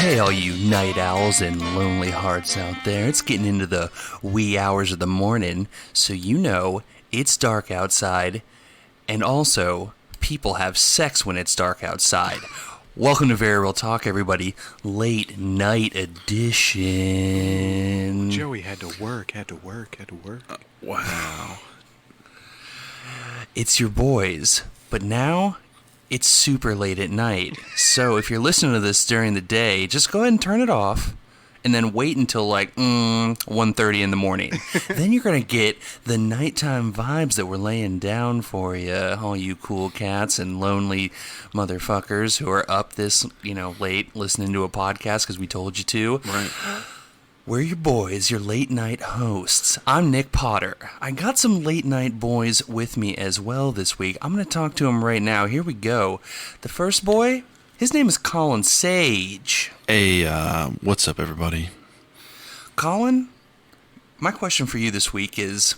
Hey, all you night owls and lonely hearts out there. It's getting into the wee hours of the morning, so you know it's dark outside, and also people have sex when it's dark outside. Welcome to VRTalk, everybody. Late night edition. Joey had to work. Wow. It's your boys, but now it's super late at night. So if you're listening to this during the day, just go ahead and turn it off and then wait until like 1:30 in the morning. Then you're going to get the nighttime vibes that we're laying down for you, all you cool cats and lonely motherfuckers who are up this, late listening to a podcast because we told you to. Right. We're your boys, your late night hosts. I'm Nick Potter. I got some late night boys with me as well this week. I'm going to talk to them right now. Here we go. The first boy, his name is Colin Sage. Hey, what's up, everybody? Colin, my question for you this week is,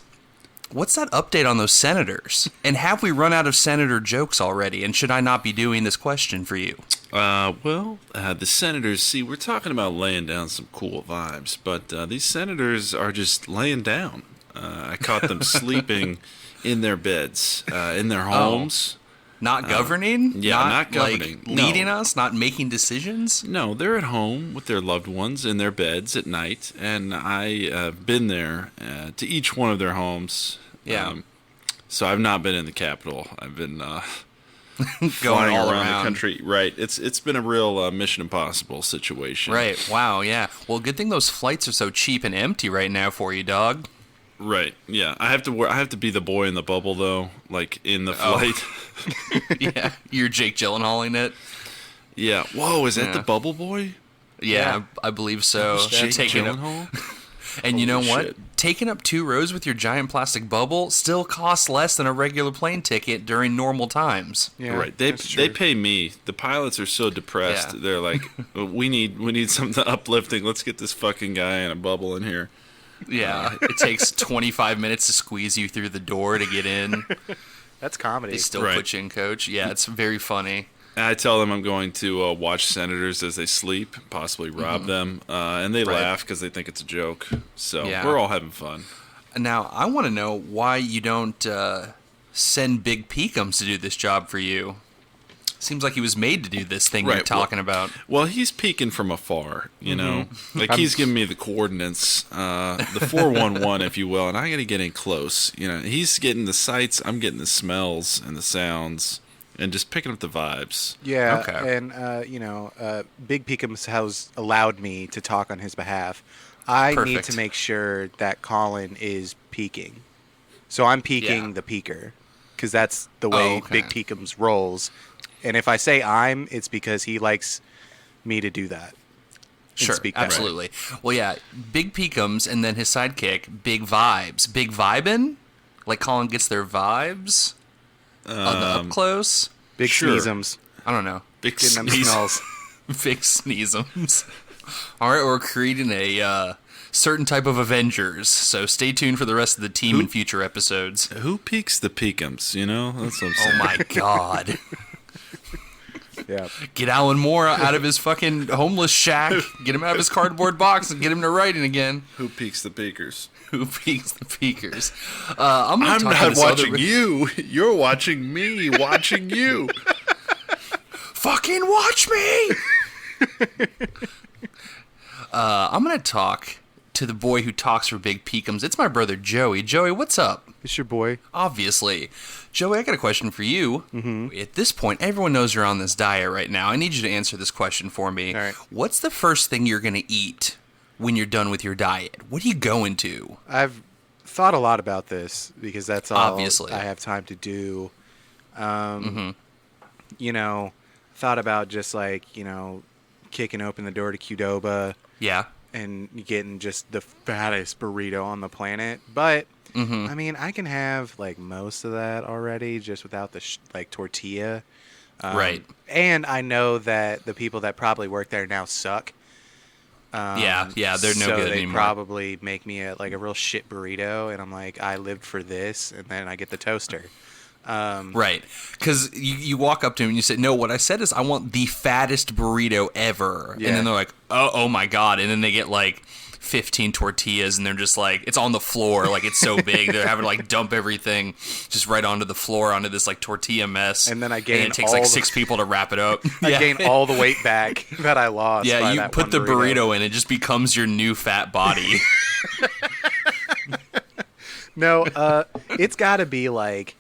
what's that update on those senators? And have we run out of senator jokes already? And should I not be doing this question for you? The senators, see, we're talking about laying down some cool vibes, but these senators are just laying down. I caught them sleeping in their beds, in their homes. Not governing? Not governing. Like, leading us? Not making decisions? No, they're at home with their loved ones in their beds at night, and I have been there to each one of their homes. Yeah. So I've not been in the Capitol. I've been going all around around the country. Right. It's been a real Mission Impossible situation. Right. Wow. Yeah. Well, good thing those flights are so cheap and empty right now for you, dog. Right. Yeah. I have to be the boy in the bubble though, like in the flight. Yeah. You're Jake Gyllenhaaling it. Yeah. Whoa. Is that the Bubble Boy? Yeah, I believe so. Jake Taking Gyllenhaal. And you know what? Shit. Taking up 2 rows with your giant plastic bubble still costs less than a regular plane ticket during normal times. Yeah, Right. They pay me. The pilots are so depressed. Yeah. They're like, we need something uplifting. Let's get this fucking guy in a bubble in here. Yeah, it takes 25 minutes to squeeze you through the door to get in. That's comedy. They still Right. put you in, coach. Yeah, it's very funny. And I tell them I'm going to watch senators as they sleep, possibly rob them, and they Right. laugh because they think it's a joke. So Yeah. we're all having fun. Now, I want to know why you don't send Big Peekums to do this job for you. Seems like he was made to do this thing you're Right, talking about. Well, he's peeking from afar, you know? Like, he's giving me the coordinates, the 411, if you will, and I got to get in close. You know, he's getting the sights, I'm getting the smells and the sounds, and just picking up the vibes. Yeah, Okay. and Big Peekums has allowed me to talk on his behalf. I need Perfect. to make sure that Colin is peeking. So I'm peeking Yeah. the peeker, because that's the way Oh, okay. Big Peekums rolls. And if I say it's because he likes me to do that. and Sure, speak that way. absolutely. Well, yeah, Big Peekums and then his sidekick, Big Vibes. Big Vibin'? Like Colin gets their vibes on the up close? Big Sure. sneezums. I don't know. Big Getting them sneeze. smells. Big sneezums. All right, we're creating a certain type of Avengers, so stay tuned for the rest of the team in future episodes. Who peeks the Peekums, you know? That's what I'm saying. Oh my god. Yeah. Get Alan Moore out of his fucking homeless shack, get him out of his cardboard box, and get him to writing again. Who peeks the peekers? Who peeks the peekers? I'm I'm talk to not this watching other... you. You're watching me watching you. Fucking watch me! I'm going to talk to the boy who talks for Big Peekums. It's my brother, Joey. Joey, what's up? It's your boy. Obviously. Joey, I got a question for you. Mm-hmm. At this point, everyone knows you're on this diet right now. I need you to answer this question for me. All right. What's the first thing you're going to eat when you're done with your diet? What are you going to? I've thought a lot about this because that's all Obviously. I have time to do. Thought about just kicking open the door to Qdoba Yeah. and getting just the fattest burrito on the planet. But I mean, I can have most of that already just without the tortilla. Right. And I know that the people that probably work there now suck. Yeah, they're no so good they anymore. probably make me a real shit burrito, and I'm like, I lived for this, and then I get the toaster. Right. Because you walk up to him and you say, no, what I said is I want the fattest burrito ever. Yeah. And then they're like, oh my God. And then they get like 15 tortillas and they're just like, it's on the floor. Like it's so big. They're having to like dump everything just right onto the floor, onto this like tortilla mess. And then I gain and it takes like 6 people to wrap it up. I gain all the weight back that I lost. Yeah, by you that put one the burrito in, it just becomes your new fat body. No, it's got to be like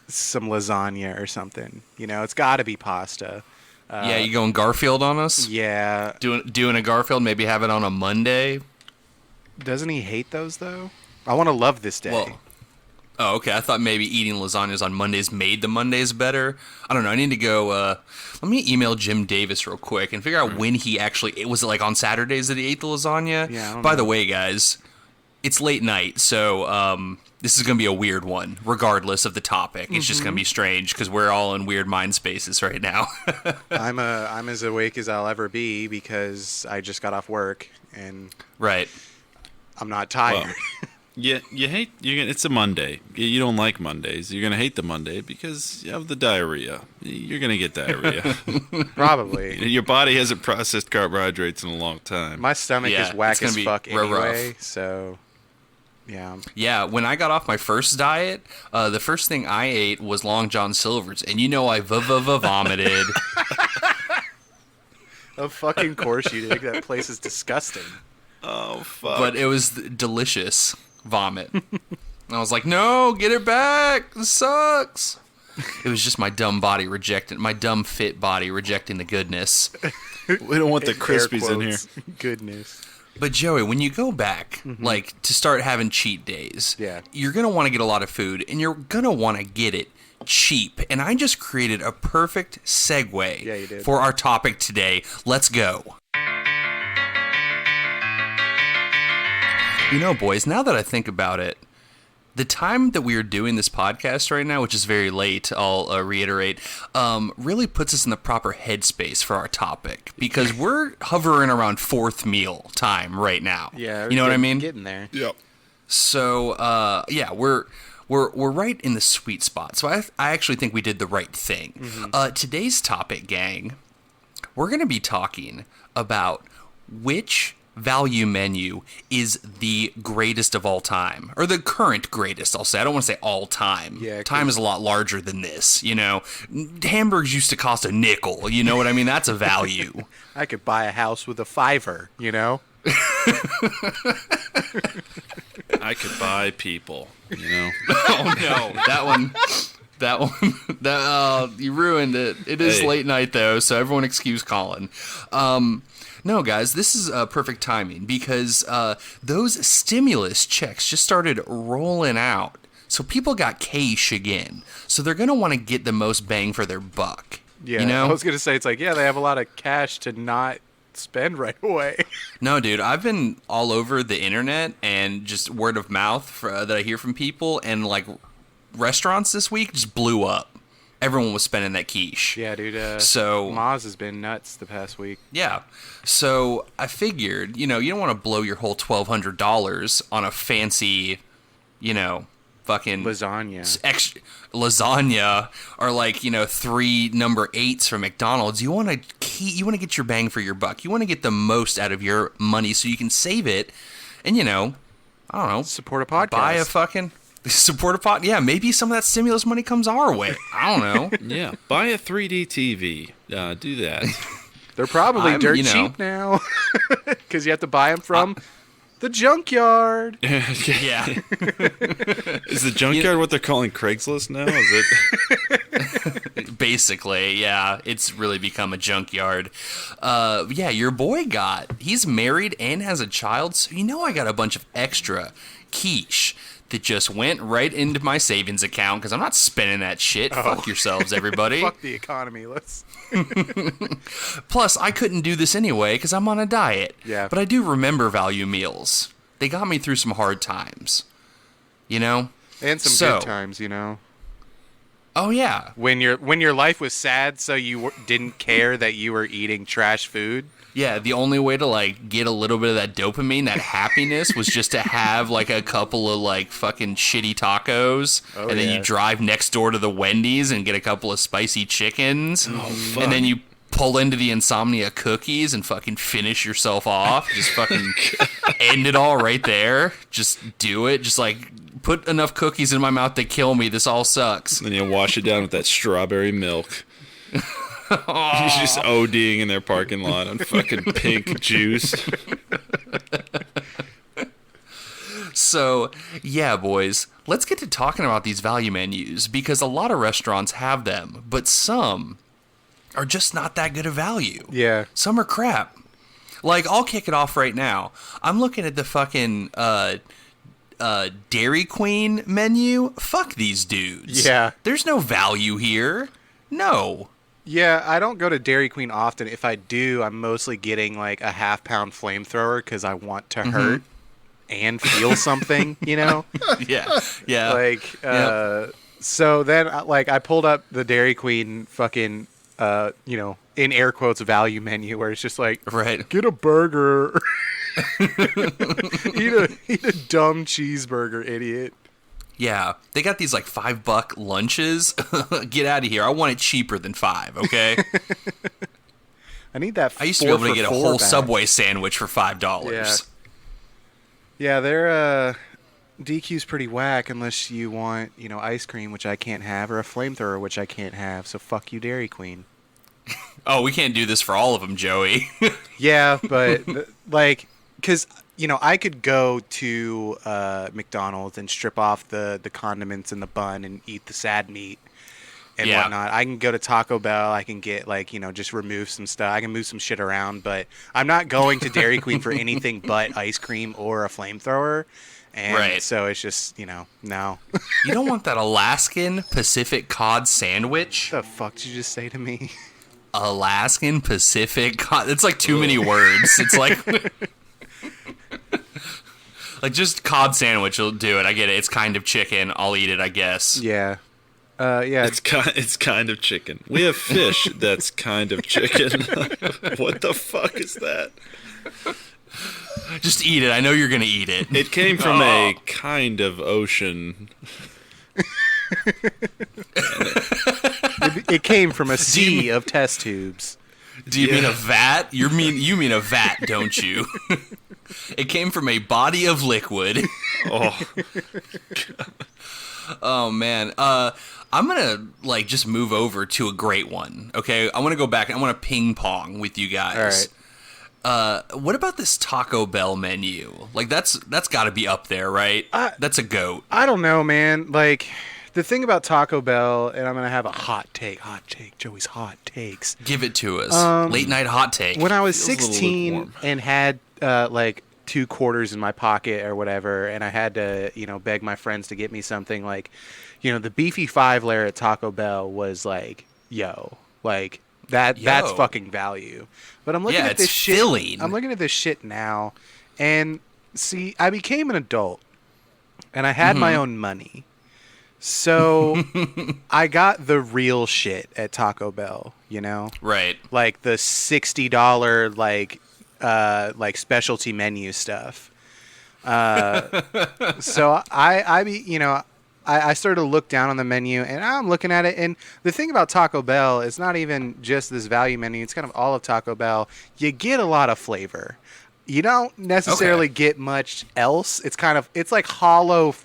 some lasagna or something. You know, it's got to be pasta. Yeah, you going Garfield on us? Yeah. Doing a Garfield, maybe have it on a Monday. Doesn't he hate those, though? I want to love this day. Well, oh, okay. I thought maybe eating lasagnas on Mondays made the Mondays better. I don't know. I need to go. Let me email Jim Davis real quick and figure out when he actually. Was it like on Saturdays that he ate the lasagna? Yeah. I don't By know. the way, guys, it's late night, so this is gonna be a weird one, regardless of the topic. It's just gonna be strange because we're all in weird mind spaces right now. I'm as awake as I'll ever be because I just got off work and Right. I'm not tired. Yeah, it's a Monday. You don't like Mondays. You're gonna hate the Monday because you have the diarrhea. You're gonna get diarrhea. Probably. Your body hasn't processed carbohydrates in a long time. My stomach Yeah, is whack it's gonna as be fuck real rough. anyway, so yeah. Yeah, when I got off my first diet, the first thing I ate was Long John Silver's, and you know I vomited. Of fucking course you did. That place is disgusting. Oh fuck! But it was delicious vomit. And I was like, no, get it back. This sucks. It was just my dumb body my dumb fit body rejecting the goodness. We don't want the Air crispies in here. quotes. Goodness. But Joey, when you go back, like to start having cheat days, Yeah. you're going to want to get a lot of food and you're going to want to get it cheap. And I just created a perfect segue Yeah, you did. for our topic today. Let's go. You know, boys, now that I think about it, the time that we are doing this podcast right now, which is very late, I'll reiterate, really puts us in the proper headspace for our topic because we're hovering around fourth meal time right now. Yeah. You know what I mean? Getting there. Yep. So, yeah, we're right in the sweet spot. So I actually think we did the right thing. Today's topic, gang, we're going to be talking about which value menu is the greatest of all time, or the current greatest, I'll say. I don't want to say all time. Yeah, time is a lot larger than this, you know. Hamburgers used to cost a nickel, you know what I mean? That's a value. I could buy a house with a $5, you know? I could buy people. You know. Oh no, that one, you ruined it. It is Hey. late night though, so everyone excuse Colin. No, guys, this is perfect timing because those stimulus checks just started rolling out. So people got cash again. So they're going to want to get the most bang for their buck. Yeah. You know? I was going to say, it's like, yeah, they have a lot of cash to not spend right away. No, dude, I've been all over the internet and just word of mouth that I hear from people, and like restaurants this week just blew up. Everyone was spending that quiche. Yeah, dude. So Maz has been nuts the past week. yeah, so I figured, you know, you don't want to blow your whole $1,200 on a fancy, you know, fucking Lasagna. extra lasagna or like, you know, 3 number 8s from McDonald's. You want to get your bang for your buck. You want to get the most out of your money so you can save it, and you know, I don't know, Support a podcast. buy a fucking. Support a pot. Yeah, maybe some of that stimulus money comes our way. I don't know. Yeah. Buy a 3D TV. Do that. They're probably I'm, dirt you know- cheap now because you have to buy them from the junkyard. Yeah. Is the junkyard what they're calling Craigslist now? Is it? Basically, yeah. It's really become a junkyard. Yeah, your boy he's married and has a child, so you know I got a bunch of extra quiche that just went right into my savings account because I'm not spending that shit. Fuck yourselves, everybody. Fuck the economy. Let's. Plus, I couldn't do this anyway because I'm on a diet. Yeah. But I do remember value meals. They got me through some hard times. You know? And some So- good times, you know. Oh yeah. When your life was sad, so you didn't care that you were eating trash food. Yeah, the only way to like get a little bit of that dopamine, that happiness, was just to have like a couple of like fucking shitty tacos, and then you drive next door to the Wendy's and get a couple of spicy chickens, and then you pull into the Insomnia cookies and fucking finish yourself off. Just fucking end it all right there. Just do it. Just like put enough cookies in my mouth to kill me. This all sucks. Then you wash it down with that strawberry milk. He's just ODing in their parking lot on fucking pink juice. So, yeah, boys, let's get to talking about these value menus, because a lot of restaurants have them, but some are just not that good of value. Yeah. Some are crap. Like, I'll kick it off right now. I'm looking at the fucking Dairy Queen menu. Fuck these dudes. Yeah. There's no value here. No. Yeah, I don't go to Dairy Queen often. If I do, I'm mostly getting like a half-pound flamethrower because I want to hurt and feel something, you know? Yeah. Like, so then, like, I pulled up the Dairy Queen fucking, in air quotes, value menu where it's just like, get a burger. eat a dumb cheeseburger, idiot. Yeah, they got these like $5 lunches. Get out of here. I want it cheaper than $5, okay? I need that. I used to be able to get a whole back. Subway sandwich for $5. Yeah, their DQ's pretty whack unless you want, ice cream, which I can't have, or a flamethrower, which I can't have. So fuck you, Dairy Queen. Oh, we can't do this for all of them, Joey. Yeah, but like, because I could go to McDonald's and strip off the condiments in the bun and eat the sad meat and whatnot. I can go to Taco Bell. I can get just remove some stuff. I can move some shit around, but I'm not going to Dairy Queen for anything but ice cream or a flamethrower. And so it's just, no. You don't want that Alaskan Pacific cod sandwich? What the fuck did you just say to me? Alaskan Pacific cod. It's like too many words. It's like... Like, just cod sandwich will do it. I get it. It's kind of chicken. I'll eat it, I guess. Yeah. It's kind of chicken. We have fish that's kind of chicken. What the fuck is that? Just eat it. I know you're going to eat it. It came from a kind of ocean. It came from a sea of test tubes. Do you mean a vat? You mean a vat, don't you? It came from a body of liquid. Oh man. I'm gonna just move over to a great one. Okay, I want to go back and I want to ping pong with you guys. All right. What about this Taco Bell menu? Like that's got to be up there, right? That's a goat. I don't know, man. Like, the thing about Taco Bell, and I'm gonna have a hot take, Joey's hot takes. Give it to us. Late night hot take. When I was 16 and had like 2 quarters in my pocket or whatever, and I had to, beg my friends to get me something, like, the beefy 5-layer at Taco Bell was like, that's fucking value. But I'm looking at this shit. Filling. I'm looking at this shit now, and see, I became an adult, and I had my own money. So I got the real shit at Taco Bell, Right. Like the $60 like specialty menu stuff. So I started to look down on the menu, and I'm looking at it, and the thing about Taco Bell is not even just this value menu, it's kind of all of Taco Bell. You get a lot of flavor. You don't necessarily get much else. It's like hollow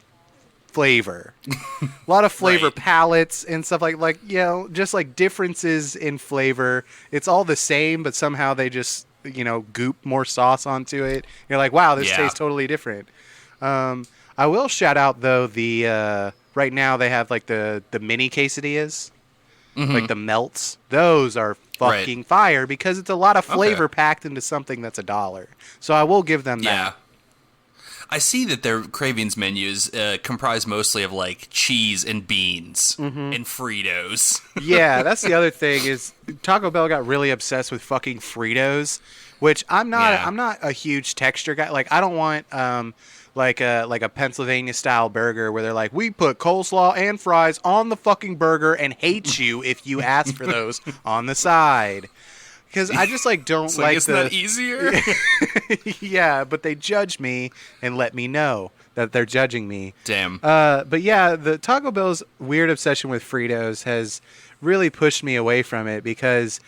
flavor. A lot of flavor palettes and stuff like just like differences in flavor. It's all the same, but somehow they just goop more sauce onto it. You're like, wow, this tastes totally different. I will shout out though the right now they have like the mini quesadillas, like the melts. Those are fucking fire because it's a lot of flavor packed into something that's $1. So I will give them that. Yeah. I see that their cravings menus comprise mostly of like cheese and beans and Fritos. Yeah, that's the other thing is Taco Bell got really obsessed with fucking Fritos, which I'm not. I'm not a huge texture guy. Like I don't want like a Pennsylvania style burger where they're like, we put coleslaw and fries on the fucking burger and hate you if you ask for those on the side. Because I just like don't like isn't that easier? Yeah, but they judge me and let me know that they're judging me. Damn. But yeah, the Taco Bell's weird obsession with Fritos has really pushed me away from it because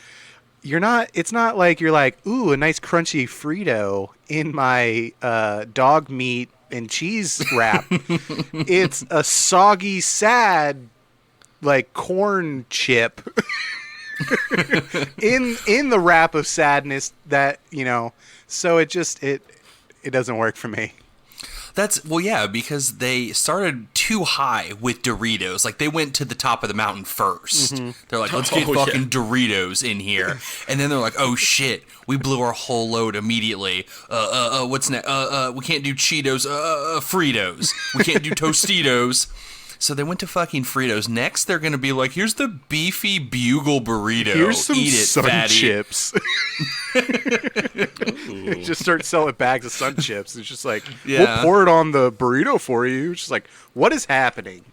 it's not like you're like, ooh, a nice crunchy Frito in my dog meat and cheese wrap. It's a soggy, sad, like corn chip in the wrap of sadness that, so it doesn't work for me. Because they started too high with Doritos. Like, they went to the top of the mountain first. Mm-hmm. They're like, let's get fucking Doritos in here. And then they're like, oh, shit, we blew our whole load immediately. What's next? We can't do Cheetos, Fritos. We can't do Tostitos. So they went to fucking Fritos. Next, they're going to be like, here's the beefy bugle burrito. Here's some Eat it, Sun fatty. Chips. Just start selling bags of Sun Chips. It's just like, we'll pour it on the burrito for you. It's just like, what is happening?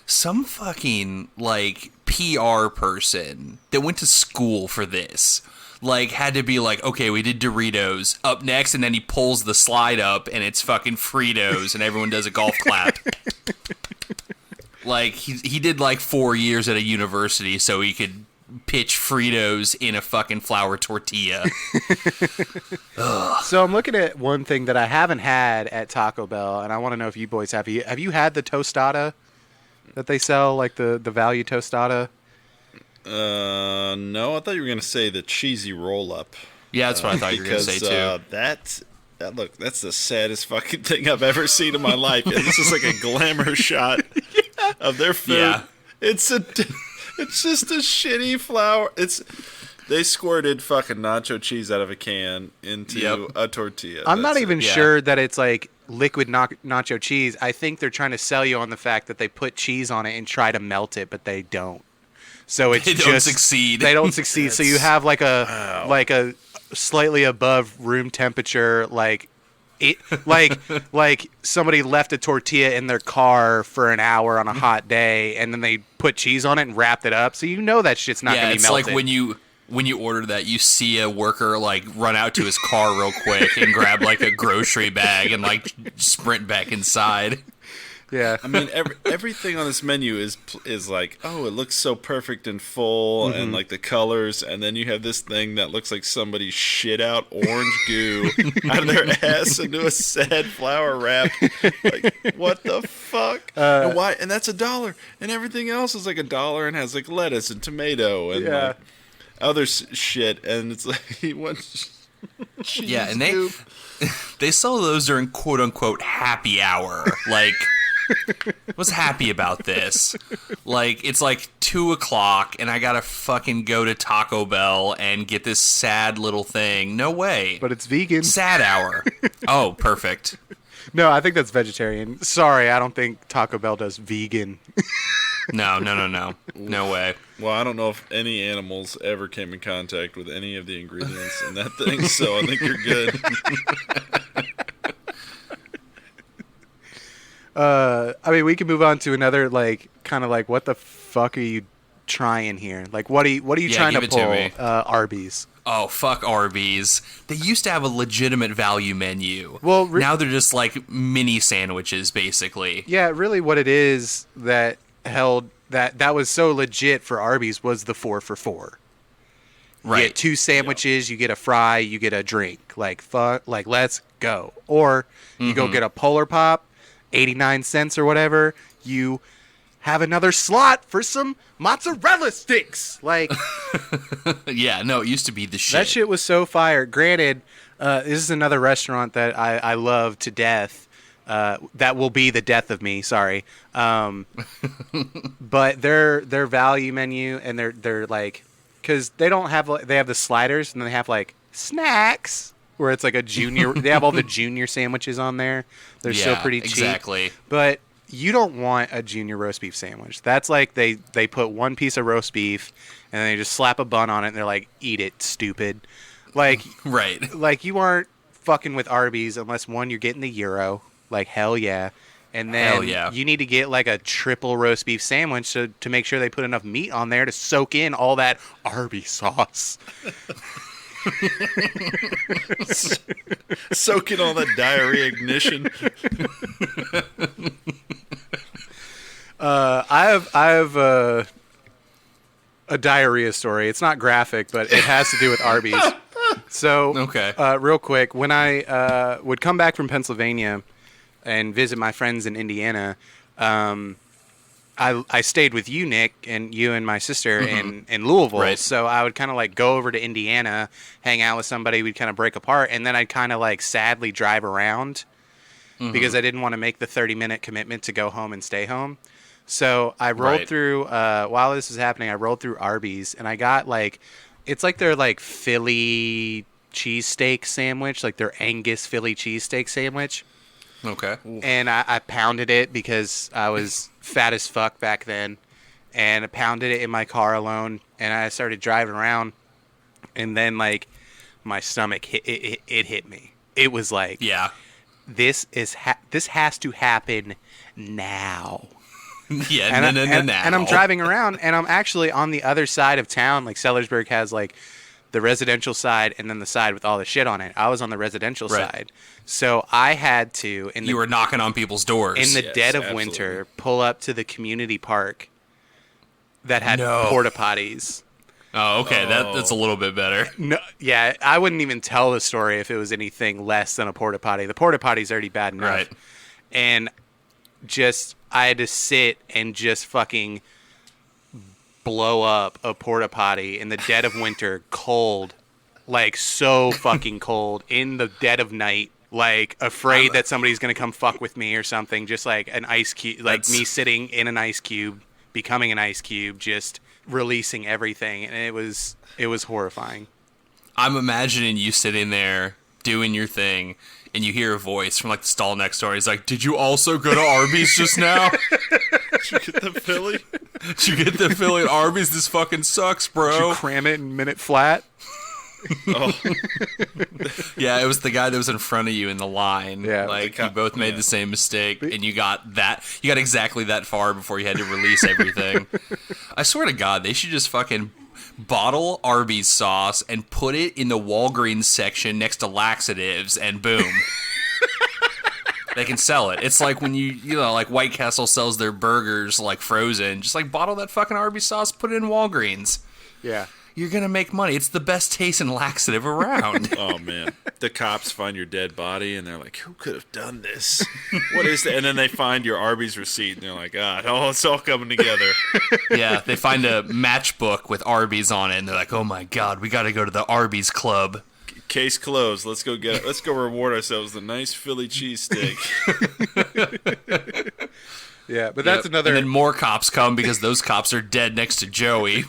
Some fucking, like, PR person that went to school for this, like, had to be like, okay, we did Doritos. Up next, and then he pulls the slide up, and it's fucking Fritos, and everyone does a golf clap. Like, he did, like, 4 years at a university so he could pitch Fritos in a fucking flour tortilla. So I'm looking at one thing that I haven't had at Taco Bell, and I want to know if you boys have. Have you had the tostada that they sell, like the value tostada? No, I thought you were going to say the cheesy roll-up. Yeah, that's what I thought you were going to say, too. That's the saddest fucking thing I've ever seen in my life. And this is like a glamour shot of their food. Yeah. It's just a shitty flour. They squirted fucking nacho cheese out of a can into a tortilla. I'm not even sure that it's like liquid nacho cheese. I think they're trying to sell you on the fact that they put cheese on it and try to melt it, but they don't. So they don't succeed. They don't succeed. So you have like a slightly above room temperature, like somebody left a tortilla in their car for an hour on a hot day, and then they put cheese on it and wrapped it up. So that shit's not going to be melted. It's like when you order that, you see a worker like run out to his car real quick and grab like a grocery bag and like sprint back inside. Yeah, I mean everything on this menu is like, oh, it looks so perfect and full, and like the colors, and then you have this thing that looks like somebody shit out orange goo out of their ass into a sad flour wrap. Like, what the fuck? And why? And that's $1, and everything else is like $1 and has like lettuce and tomato and like other shit, and it's like he wants. Yeah, and they sell those during quote unquote happy hour, like. Was happy about this. Like, it's like 2:00 and I gotta fucking go to Taco Bell and get this sad little thing. No way. But it's vegan. Sad hour. Oh, perfect. No, I think that's vegetarian. Sorry, I don't think Taco Bell does vegan. No. No way. Well, I don't know if any animals ever came in contact with any of the ingredients in that thing, so I think you're good. I mean, we can move on to another, like, kind of like, what the fuck are you trying here? Like, what are you trying to pull? Arby's. Oh, fuck Arby's. They used to have a legitimate value menu. Well, now they're just like mini sandwiches, basically. Yeah, really what it is that held that was so legit for Arby's was the 4 for $4. Right. You get 2 sandwiches, you get a fry, you get a drink. Like, fuck, like, let's go. Or you go get a Polar Pop, 89 cents or whatever, you have another slot for some mozzarella sticks. Like, yeah, no, it used to be the shit. That shit was so fire. Granted, this is another restaurant that I love to death. That will be the death of me. Sorry. But their value menu and they're like, because they don't have, they have the sliders and then they have like snacks. Where it's like a junior, they have all the junior sandwiches on there. They're still pretty cheap. Exactly. But you don't want a junior roast beef sandwich. That's like they put one piece of roast beef and then they just slap a bun on it and they're like, eat it, stupid. Like, right. Like, you aren't fucking with Arby's unless, one, you're getting the gyro. Like, hell yeah. And then Hell yeah. you need to get like a triple roast beef sandwich to make sure they put enough meat on there to soak in all that Arby sauce. Soaking all that diarrhea ignition. I have a diarrhea story. It's not graphic, but it has to do with Arby's. So, Okay. Real quick, when I would come back from Pennsylvania and visit my friends in Indiana, I stayed with you, Nick, and you and my sister in Louisville. Right. So I would kind of like go over to Indiana, hang out with somebody, we'd kind of break apart, and then I'd kind of like sadly drive around because I didn't want to make the 30-minute commitment to go home and stay home. So I rolled through, while this was happening, I rolled through Arby's, and I got like, it's like their like Philly cheesesteak sandwich, like their Angus Philly cheesesteak sandwich. Okay. And I pounded it because I was fat as fuck back then. And I pounded it in my car alone. And I started driving around. And then, like, my stomach it hit me. It was like, Yeah. this has to happen now. Yeah. And, Now. and I'm driving around, and I'm actually on the other side of town. Like, Sellersburg has, like, the residential side and then the side with all the shit on it. I was on the residential side. So I had to... You were knocking on people's doors. in the dead of winter, pull up to the community park that had porta potties. Oh, okay. That's a little bit better. No, yeah, I wouldn't even tell the story if it was anything less than a porta potty. The porta potty's already bad enough. Right. And just, I had to sit and just fucking blow up a porta potty in the dead of winter, cold, like so fucking cold, in the dead of night, like afraid that somebody's gonna come fuck with me or something. Just like an ice cube, like me sitting in an ice cube, becoming an ice cube, just releasing everything, and it was horrifying. I'm imagining you sitting there doing your thing, and you hear a voice from like the stall next door. He's like, "Did you also go to Arby's just now? Did you get the Philly? Did you get the Philly at Arby's? This fucking sucks, Did bro." you cram it in minute flat? Oh, Yeah, it was the guy that was in front of you in the line. Yeah. Like, you both made the same mistake, and you got exactly that far before you had to release everything. I swear to God, they should just fucking bottle Arby's sauce and put it in the Walgreens section next to Laxatives, and boom. They can sell it. It's like when you know, like White Castle sells their burgers like frozen. Just like bottle that fucking Arby's sauce, put it in Walgreens. Yeah. You're gonna make money. It's the best tasting laxative around. oh man! The cops find your dead body, and they're like, "Who could have done this? What is that?" And then they find your Arby's receipt, and they're like, "Oh, it's all coming together." Yeah, they find a matchbook with Arby's on it, and they're like, "Oh my God, we got to go to the Arby's club." Case closed. Let's go reward ourselves with a nice Philly cheesesteak. Yeah, but that's another... And then more cops come because those cops are dead next to Joey.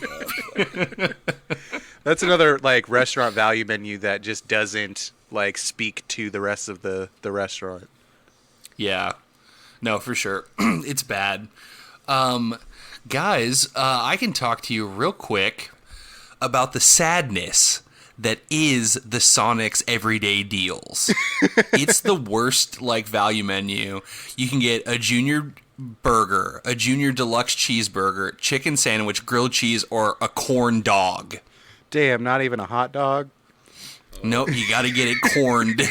That's another, like, restaurant value menu that just doesn't, like, speak to the rest of the restaurant. Yeah. No, for sure. It's bad. Guys, I can talk to you real quick about the sadness that is the Sonic's everyday deals. It's the worst, like, value menu. You can get a junior burger, a junior deluxe cheeseburger, chicken sandwich, grilled cheese, or a corn dog. Damn, not even a hot dog? Nope, you gotta get it corned.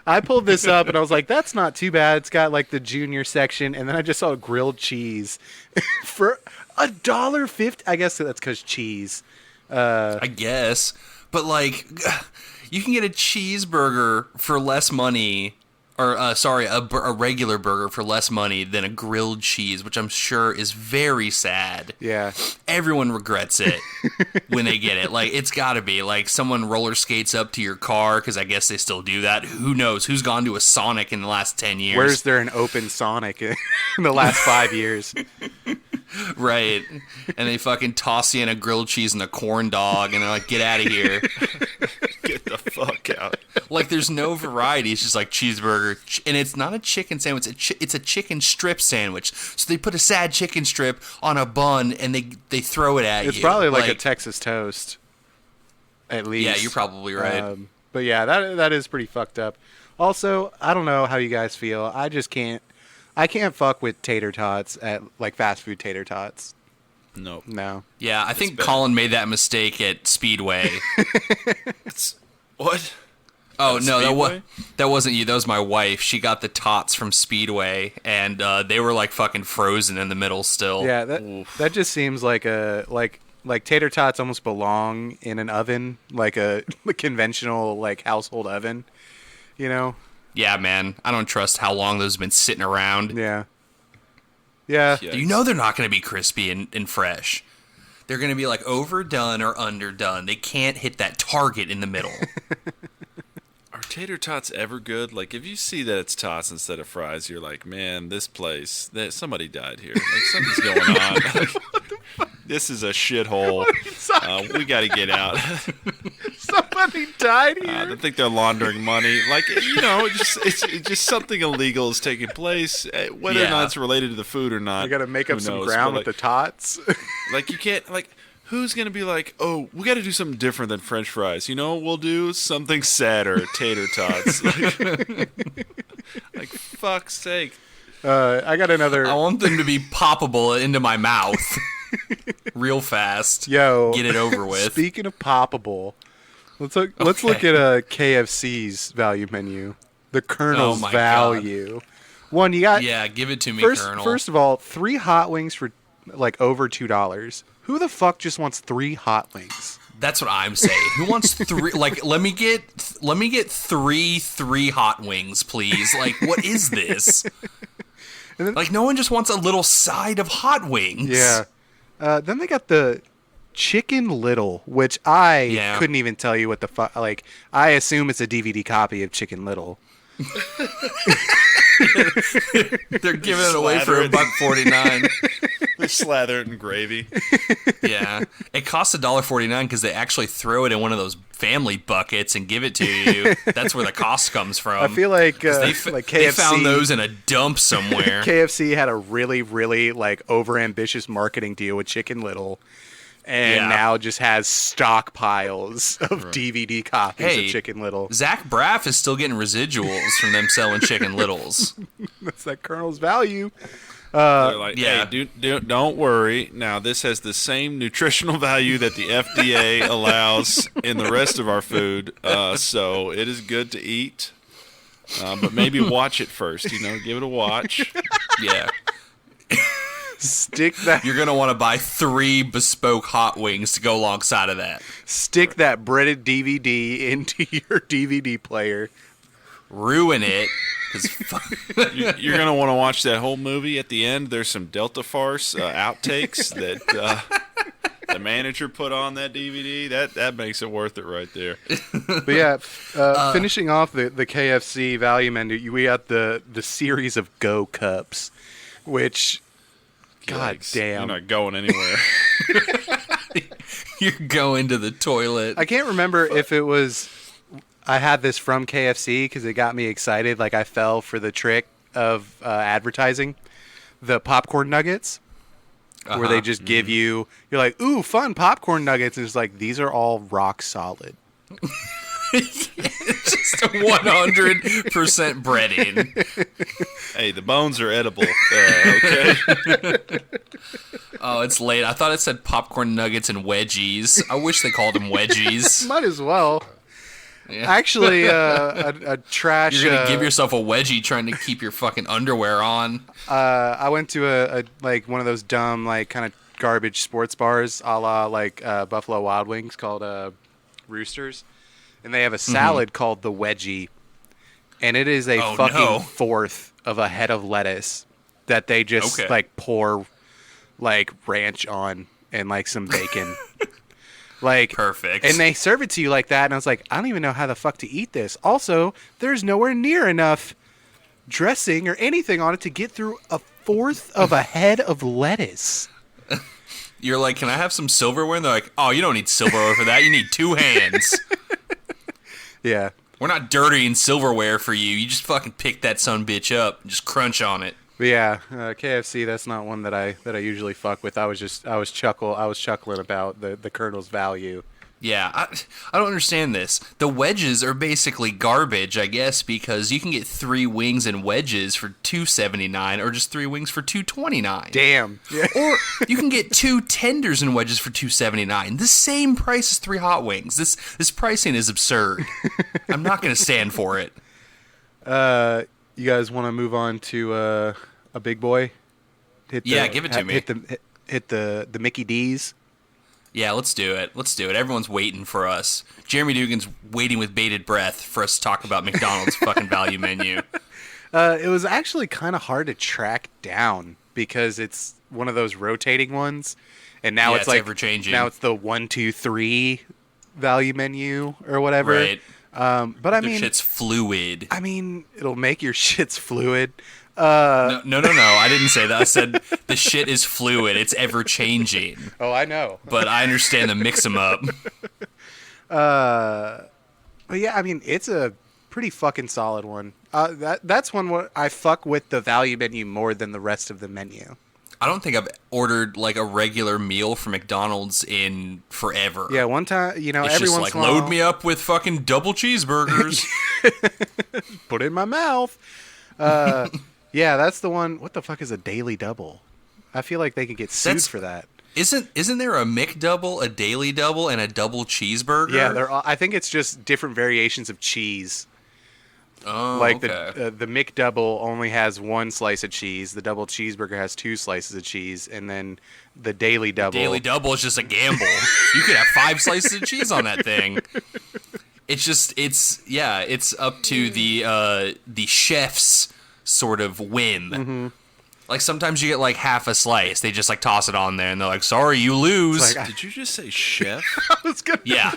I pulled this up and I was like, that's not too bad. It's got like the junior section, and then I just saw grilled cheese for $1.50. I guess that's because cheese. I guess. But like, you can get a cheeseburger for less money, or a regular burger for less money than a grilled cheese, which I'm sure is very sad. Yeah. Everyone regrets it when they get it. Like, it's got to be like someone roller skates up to your car, because I guess they still do that. Who knows? Who's gone to a Sonic in the last 10 years? Where's there an open Sonic in the last 5 years? Right. And they fucking toss you in a grilled cheese and a corn dog, and they're like, get out of here. Get the fuck out. Like, there's no variety. It's just like cheeseburger. And it's not a chicken sandwich. It's a chicken strip sandwich. So they put a sad chicken strip on a bun, and they throw it at you. It's probably like a Texas toast, at least. Yeah, you're probably right. But yeah, that is pretty fucked up. Also, I don't know how you guys feel. I can't fuck with tater tots at like fast food tater tots. Nope. No. Yeah, I think bad. Colin made that mistake at Speedway. What? Oh, no, Speedway? that wasn't you. That was my wife. She got the tots from Speedway, and they were like fucking frozen in the middle still. Yeah, that just seems like like tater tots almost belong in an oven, like a conventional like household oven, you know? Yeah, man. I don't trust how long those have been sitting around. Yeah. Yeah. Yeah. You know they're not going to be crispy and fresh. They're going to be like overdone or underdone. They can't hit that target in the middle. Are tater tots ever good? Like, if you see that it's tots instead of fries, you're like, man, this place, somebody died here. Like, something's going on. This is a shithole. We got to get out. Somebody died here. I think they're laundering money. Like, you know, it's just something illegal is taking place. Whether or not it's related to the food or not. We got to make who up some knows? ground But, with the tots. like, you can't, like, who's going to be like, oh, we got to do something different than French fries. You know, we'll do something sadder, tater tots. Like, fuck's sake. I got another. I want them to be poppable into my mouth real fast. Yo, Get it over with. Speaking of poppable, let's look at KFC's value menu. The Colonel's Oh my value. One, you got Yeah, give it to me, Colonel. First of all, 3 hot wings for like over $2. Who the fuck just wants 3 hot wings? That's what I'm saying. Who wants 3? Like, let me get 3 hot wings, please. Like, what is this? Like, no one just wants a little side of hot wings. Yeah. Then they got the Chicken Little, which I couldn't even tell you what the fuck. Like, I assume it's a DVD copy of Chicken Little. They're giving it away for $1.49. They slather it in gravy. Yeah, it costs $1.49 because they actually throw it in one of those family buckets and give it to you. That's where the cost comes from. I feel like like KFC, they found those in a dump somewhere. KFC had a really, really like overambitious marketing deal with Chicken Little, and now just has stockpiles of DVD copies of Chicken Little. Zach Braff is still getting residuals from them selling Chicken Littles. That's that Colonel's value. They're like, hey, don't worry. Now, this has the same nutritional value that the FDA allows in the rest of our food, so it is good to eat. But maybe watch it first, you know, give it a watch. Yeah. Stick that. You're going to want to buy 3 bespoke hot wings to go alongside of that. Stick that breaded DVD into your DVD player. Ruin it. You're going to want to watch that whole movie. At the end, there's some Delta Farce outtakes that the manager put on that DVD. That makes it worth it right there. But yeah, finishing off the KFC value menu, we got the series of Go Cups, which... God damn. You're not going anywhere. You're going to the toilet. I can't remember if it was... I had this from KFC because it got me excited. Like, I fell for the trick of advertising. The popcorn nuggets, where they just give you... You're like, ooh, fun popcorn nuggets. And it's like, these are all rock solid. Just 100% breading. Hey, the bones are edible. Okay. Oh, it's late. I thought it said popcorn nuggets and wedgies. I wish they called them wedgies. Might as well. Yeah. Actually, a trash... You're going to give yourself a wedgie trying to keep your fucking underwear on. I went to a like one of those dumb, like, kind of garbage sports bars a la, like, Buffalo Wild Wings called Roosters. And they have a salad called the Wedgie. And it is a fourth of a head of lettuce that they just, like, pour, like, ranch on and, like, some bacon. Like, perfect. And they serve it to you like that. And I was like, I don't even know how the fuck to eat this. Also, there's nowhere near enough dressing or anything on it to get through a fourth of a head of lettuce. You're like, can I have some silverware? And they're like, oh, you don't need silverware for that. You need 2 hands. Yeah. We're not dirtying silverware for you. You just fucking pick that son bitch up and just crunch on it. But yeah, KFC, that's not one that I usually fuck with. I was chuckling about the Colonel's value Yeah, I don't understand this. The wedges are basically garbage, I guess, because you can get 3 wings and wedges for $2.79 or just 3 wings for $2.29. Damn. Yeah. Or you can get 2 tenders and wedges for $2.79. The same price as 3 hot wings. This pricing is absurd. I'm not going to stand for it. You guys want to move on to a big boy? Give it to me. Hit the Mickey D's. Yeah, let's do it. Everyone's waiting for us. Jeremy Dugan's waiting with bated breath for us to talk about McDonald's fucking value menu. It was actually kind of hard to track down because it's one of those rotating ones, and now it's like ever changing. Now it's the 1, 2, 3 value menu or whatever. Right. But I mean, shit's fluid. I mean, it'll make your shits fluid. No. I didn't say that. I said the shit is fluid. It's ever changing. Oh, I know. But I understand the mix 'em up. But yeah, I mean, it's a pretty fucking solid one. That's one where I fuck with the value menu more than the rest of the menu. I don't think I've ordered like a regular meal from McDonald's in forever. Yeah, one time, It's every just once like in a while, load me up with fucking double cheeseburgers. put it in my mouth. Yeah, that's the one. What the fuck is a daily double? I feel like they could get sued for that. Isn't there a McDouble, a daily double, and a double cheeseburger? Yeah, I think it's just different variations of cheese. Oh, like okay. the McDouble only has 1 slice of cheese. The double cheeseburger has 2 slices of cheese, and then the daily double. Daily double is just a gamble. You could have 5 slices of cheese on that thing. It's up to the chef's sort of whim. Mm-hmm. Like sometimes you get like half a slice. They just like toss it on there, and they're like, "Sorry, you lose." Like, Did you just say chef? Yeah,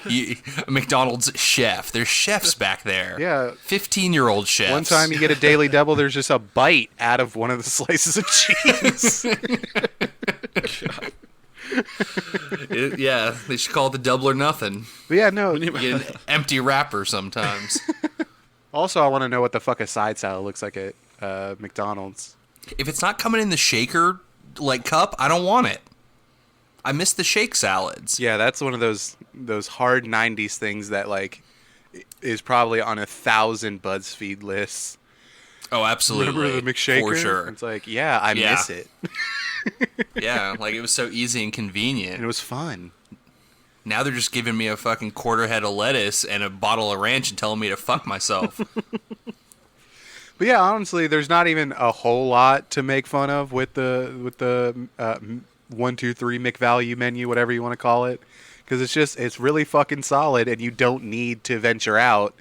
McDonald's chef. There's chefs back there. Yeah. 15-year-old chefs. One time you get a daily double, there's just a bite out of one of the slices of cheese. Yeah, they should call it the double or nothing. But yeah, no. You get an empty wrapper sometimes. Also, I want to know what the fuck a side salad looks like at McDonald's. If it's not coming in the shaker like cup, I don't want it. I miss the shake salads. Yeah, that's one of those hard 90s things that like is probably on 1,000 BuzzFeed lists. Oh, absolutely. Remember the McShaker? For sure. It's like, yeah, I miss it. Yeah, like it was so easy and And convenient. it was fun. Now they're just giving me a fucking quarter head of lettuce and a bottle of ranch and telling me to fuck myself. But yeah, honestly, there's not even a whole lot to make fun of with the 1, 2, 3 McValue menu, whatever you want to call it, because it's really fucking solid, and you don't need to venture out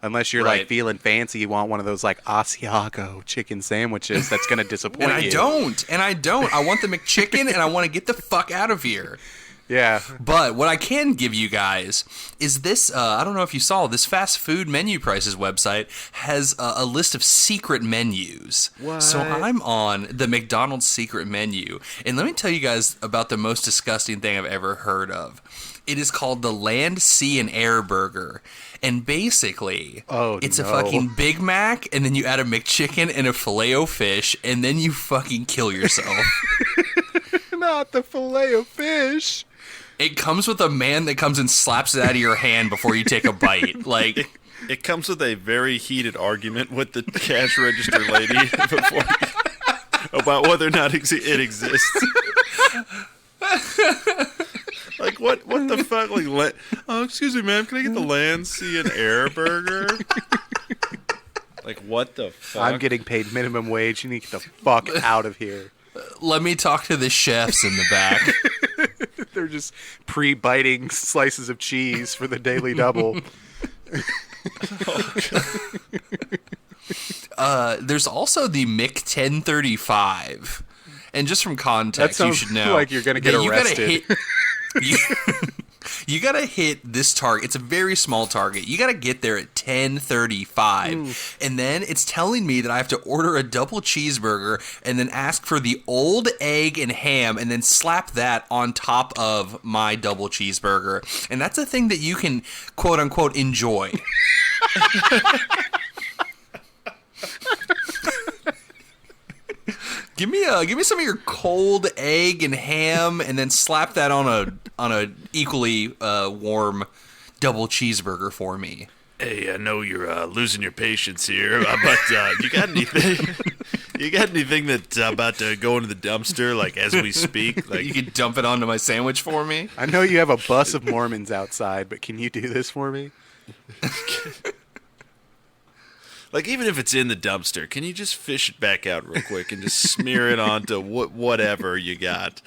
unless you're like Right. feeling fancy. You want one of those like Asiago chicken sandwiches that's gonna disappoint And you. I don't. I want the McChicken and I want to get the fuck out of here. Yeah. But what I can give you guys is this, I don't know if you saw, this fast food menu prices website has a list of secret menus. What? So I'm on the McDonald's secret menu. And let me tell you guys about the most disgusting thing I've ever heard of. It is called the Land, Sea, and Air Burger. And basically, it's a fucking Big Mac, and then you add a McChicken and a Filet-O-Fish, and then you fucking kill yourself. Not the Filet-O-Fish. It comes with a man that comes and slaps it out of your hand before you take a bite. Like, It comes with a very heated argument with the cash register lady before about whether or not it exists. Like what the fuck? Like, excuse me, ma'am, can I get the Land, Sea, and Air Burger? Like what the fuck? I'm getting paid minimum wage. You need to get the fuck out of here. let me talk to the chefs in the back. They're just pre-biting slices of cheese for the daily double. There's also the Mick 1035. And just from context, That you sounds should know like you're gonna get that arrested. You gotta hit this target. It's a very small target. You gotta get there at 10:35, and then it's telling me that I have to order a double cheeseburger and then ask for the old egg and ham, and then slap that on top of my double cheeseburger. And that's a thing that you can quote unquote enjoy. Give me some of your cold egg and ham, and then slap that on on a equally warm double cheeseburger for me. Hey, I know you're losing your patience here, but you got anything? You got anything that's about to go into the dumpster, like as we speak? Like You could dump it onto my sandwich for me. I know you have a bus of Mormons outside, but can you do this for me? Like, even if it's in the dumpster, can you just fish it back out real quick and just smear it onto whatever you got?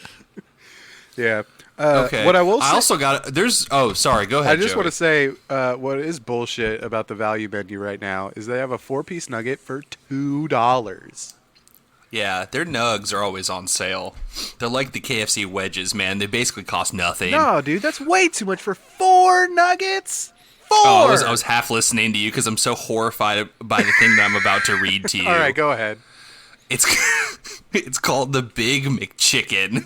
Yeah. Okay. What I will say, I also got Oh, sorry. Go ahead. I just Joey. want to say what is bullshit about the value menu right now is they have a 4-piece nugget for $2. Yeah, their nugs are always on sale. They're like the KFC wedges, man. They basically cost nothing. No, dude, that's way too much for 4 nuggets. 4. Oh, I was half listening to you because I'm so horrified by the thing that I'm about to read to you. All right, go ahead. It's it's called the Big McChicken.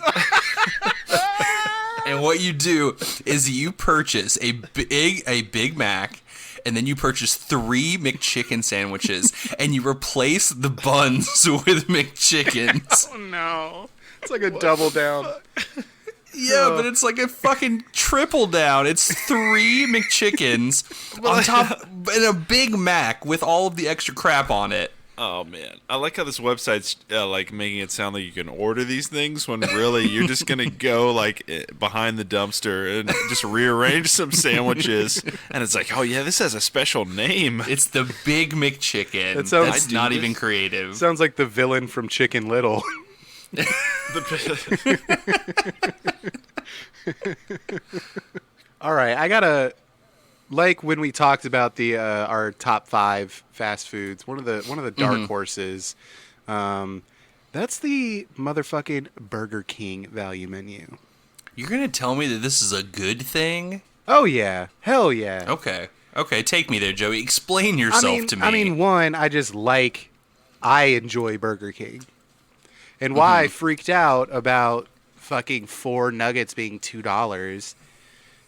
And what you do is you purchase a Big Mac, and then you purchase 3 McChicken sandwiches, and you replace the buns with McChickens. Oh no, it's like a double down. Yeah, but it's like a fucking triple down. It's 3 McChickens on top and a Big Mac with all of the extra crap on it. Oh man, I like how this website's like making it sound like you can order these things when really you're just gonna go like behind the dumpster and just rearrange some sandwiches, and it's like, oh yeah, this has a special name. It's the Big McChicken. It sounds- That's not even creative. Sounds like the villain from Chicken Little. All right, I gotta, like when we talked about the our top 5 fast foods. One of the dark horses. That's the motherfucking Burger King value menu. You're gonna tell me that this is a good thing? Oh yeah, hell yeah. Okay, take me there, Joey. Explain yourself to me. I mean, one, I enjoy Burger King. And why I freaked out about fucking 4 nuggets being $2